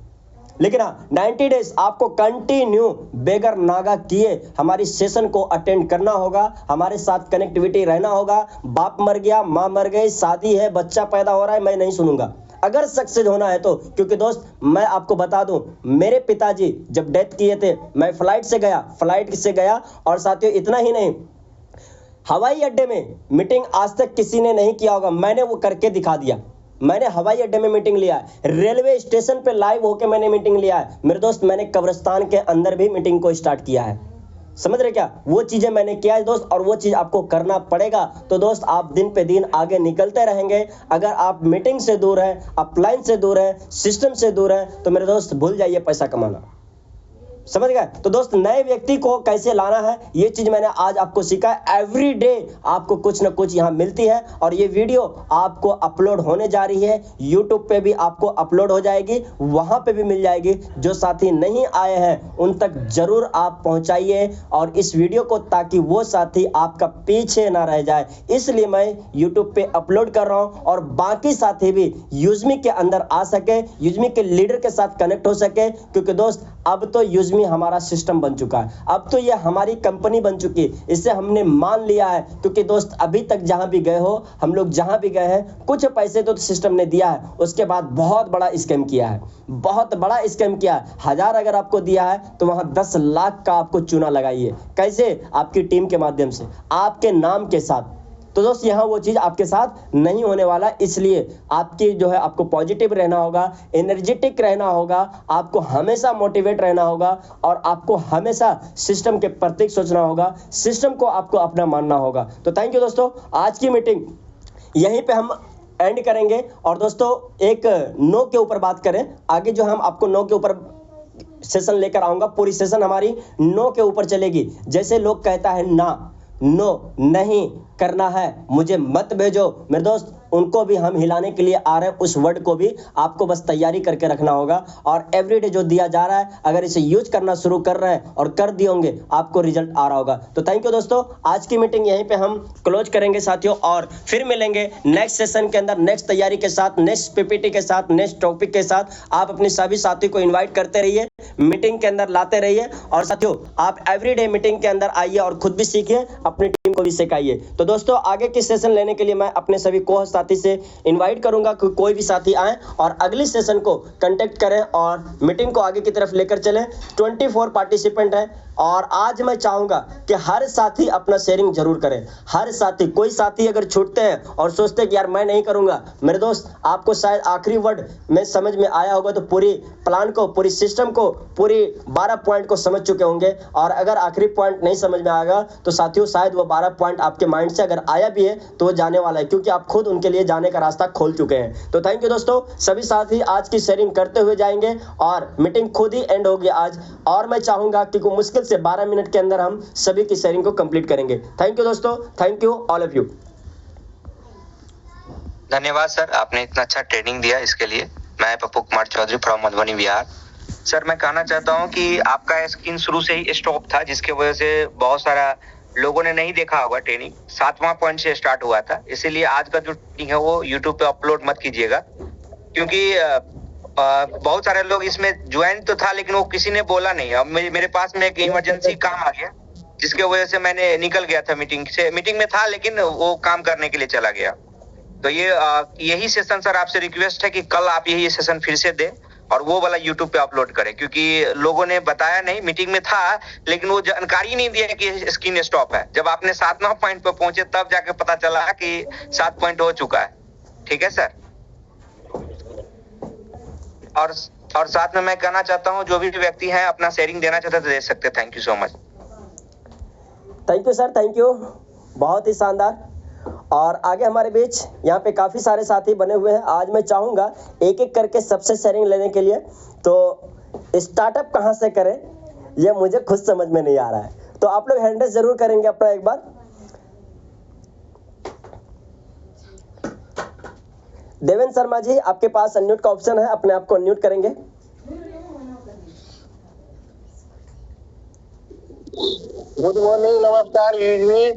लेकिन हाँ, 90 डेज आपको कंटिन्यू बेगर नागा किए हमारी सेशन को अटेंड करना होगा, हमारे साथ कनेक्टिविटी रहना होगा। बाप मर गया, माँ मर गई, शादी है, बच्चा पैदा हो रहा है, मैं नहीं सुनूंगा अगर सक्सेस होना है तो। क्योंकि दोस्त मैं आपको बता दूं, मेरे पिताजी जब डेथ किए थे, मैं फ्लाइट से गया। और साथियों इतना ही नहीं, हवाई अड्डे में मीटिंग आज तक किसी ने नहीं किया होगा, मैंने वो करके दिखा दिया। मैंने हवाई अड्डे में मीटिंग लिया है, रेलवे स्टेशन पे लाइव होके मैंने मीटिंग लिया है। मेरे दोस्त मैंने कब्रिस्तान के अंदर भी मीटिंग को स्टार्ट किया है। समझ रहे क्या? वो चीजें मैंने किया है दोस्त, और वो चीज आपको करना पड़ेगा। तो दोस्त आप दिन पे दिन आगे निकलते रहेंगे। अगर आप मीटिंग से दूर हैं, अपलाइन से दूर हैं, सिस्टम से दूर हैं, तो मेरे दोस्त भूल जाइए पैसा कमाना। समझ गए। तो दोस्त नए व्यक्ति को कैसे लाना है ये चीज मैंने आज आपको सीखा है। एवरी डे आपको कुछ ना कुछ यहाँ मिलती है और ये वीडियो आपको अपलोड होने जा रही है। यूट्यूब पे भी आपको अपलोड हो जाएगी, वहां पे भी मिल जाएगी। जो साथी नहीं आए हैं उन तक जरूर आप पहुंचाइए और इस वीडियो को, ताकि वो साथी आपका पीछे ना रह जाए। इसलिए मैं यूट्यूब पे अपलोड कर रहा हूं और बाकी साथी भी यूजमी के अंदर आ सके, यूजमी के लीडर के साथ कनेक्ट हो सके। क्योंकि दोस्त अब तो यूजमी हमारा सिस्टम बन चुका है, अब तो ये हमारी कंपनी बन चुकी है, इसे हमने मान लिया है। क्योंकि दोस्त अभी तक जहां भी गए हो, हम लोग जहां भी गए हैं, कुछ पैसे तो सिस्टम ने दिया है, उसके बाद बहुत बड़ा स्कैम किया है, बहुत बड़ा स्कैम किया है। 1000 अगर आपको दिया है तो वहां 10 लाख का आपको चूना लगाइए। कैसे? आपकी टीम के माध्यम से, आपके नाम के साथ। तो दोस्त यहाँ वो चीज आपके साथ नहीं होने वाला, इसलिए आपकी जो है आपको पॉजिटिव रहना होगा, एनर्जेटिक रहना होगा, आपको हमेशा मोटिवेट रहना होगा और आपको हमेशा सिस्टम के प्रति सोचना होगा, सिस्टम को आपको अपना मानना होगा। तो थैंक यू दोस्तों, आज की मीटिंग यहीं पे हम एंड करेंगे। और दोस्तों एक नो के ऊपर बात करें, आगे जो हम आपको नो के ऊपर सेशन लेकर आऊंगा, पूरी सेशन हमारी नो के ऊपर चलेगी। जैसे लोग कहता है ना, नो नहीं करना है, मुझे मत भेजो, मेरे दोस्त उनको भी हम हिलाने के लिए आ रहे हैं। उस वर्ड को भी आपको बस तैयारी करके रखना होगा और एवरीडे जो दिया जा रहा है, अगर इसे यूज करना शुरू कर रहे हैं और कर दिए होंगे, आपको रिजल्ट आ रहा होगा। तो थैंक यू दोस्तों, आज की मीटिंग यहीं पे हम क्लोज करेंगे साथियों, और फिर मिलेंगे नेक्स्ट सेशन के अंदर, नेक्स्ट तैयारी के साथ, नेक्स्ट पीपीटी के साथ, नेक्स्ट टॉपिक के साथ। आप अपने सभी साथी को इन्वाइट करते रहिए, मीटिंग के अंदर लाते रहिए और साथियों आप एवरीडे मीटिंग के अंदर आइए और खुद भी सीखिए, अपनी टीम को भी सिखाइए। तो दोस्तों आगे की सेशन लेने के लिए मैं अपने सभी को साथी से इनवाइट करूंगा कि कोई भी साथी आए और अगली सेशन को कांटेक्ट करें और मीटिंग को आगे की तरफ लेकर चलें। 24 पार्टिसिपेंट हैं और आज मैं चाहूंगा कि हर साथी अपना शेयरिंग जरूर करें। हर साथी, कोई साथी अगर छूटते हैं और सोचते हैं कि यार मैं नहीं करूंगा, मेरे दोस्त आपको शायद आखिरी वर्ड में समझ में आया होगा, तो पूरी प्लान को, पूरी सिस्टम को, पूरी 12 पॉइंट को समझ चुके होंगे। और अगर आखिरी पॉइंट नहीं समझ में आएगा तो साथियों शायद वो 12 पॉइंट आपके माइंड से अगर आया भी है तो वो जाने वाला है, क्योंकि आप खुद उनके लिए जाने का रास्ता खोल चुके हैं। तो थैंक यू दोस्तों, सभी साथी आज की शेयरिंग करते हुए जाएंगे और मीटिंग खुद ही एंड होगी आज। और मैं चाहूंगा कि मुश्किल से 12 मिनट के अंदर हम सभी की शेयरिंग को कंप्लीट करेंगे। थैंक यू दोस्तों, thank you all of you. धन्यवाद सर, आपने इतना अच्छा ट्रेनिंग दिया, इसके लिए। मैं पप्पू कुमार चौधरी फ्रॉम मधुबनी बिहार। सर मैं कहना चाहता हूं कि आपका स्क्रीन शुरू से ही स्टॉप था, जिसके वजह से बहुत सारा लोगों ने नहीं देखा होगा। ट्रेनिंग 7वां पॉइंट से स्टार्ट हुआ था, इसीलिए आज का जो ट्रेनिंग है वो यूट्यूब पे अपलोड मत कीजिएगा, क्योंकि बहुत सारे लोग इसमें ज्वाइन तो था लेकिन वो किसी ने बोला नहीं। अब मेरे पास में एक इमरजेंसी काम आ गया, जिसके वजह से मैंने निकल गया था मीटिंग से। मीटिंग में था लेकिन वो काम करने के लिए चला गया। तो यही सेशन सर आपसे रिक्वेस्ट है कि कल आप यही सेशन फिर से दें और वो वाला यूट्यूब पे अपलोड करें, क्योंकि लोगों ने बताया नहीं, मीटिंग में था लेकिन वो जानकारी नहीं दिया कि स्क्रीन स्टॉप है। जब आपने 7वां पॉइंट पे पहुंचे तब जाके पता चला कि 7 पॉइंट हो चुका है। ठीक है सर। और साथ में मैं कहना चाहता हूं, जो भी व्यक्ति हैं अपना शेयरिंग देना चाहते तो दे सकते। Thank you so much. Thank you sir, thank you, बहुत ही शानदार। और आगे हमारे बीच यहाँ पे काफ़ी सारे साथी बने हुए हैं। आज मैं चाहूँगा एक एक करके सबसे शेयरिंग लेने के लिए। तो स्टार्टअप कहाँ से करें ये मुझे खुद समझ में नहीं आ रहा है, तो आप लोग हैंड रेज़ जरूर करेंगे अपना एक बार। देवेंद्र शर्मा जी, आपके पास अनम्यूट का ऑप्शन है, अपने आप को अनम्यूट करेंगे। गुड मॉर्निंग, नमस्कार यूजमी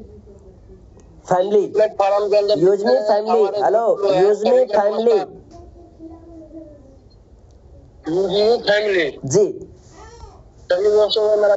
फैमिली, प्लेटफॉर्म के अंदर यूजमी फैमिली, हेलो यूजमी फैमिली, यूजमी फैमिली जी सभी दोस्तों को मेरा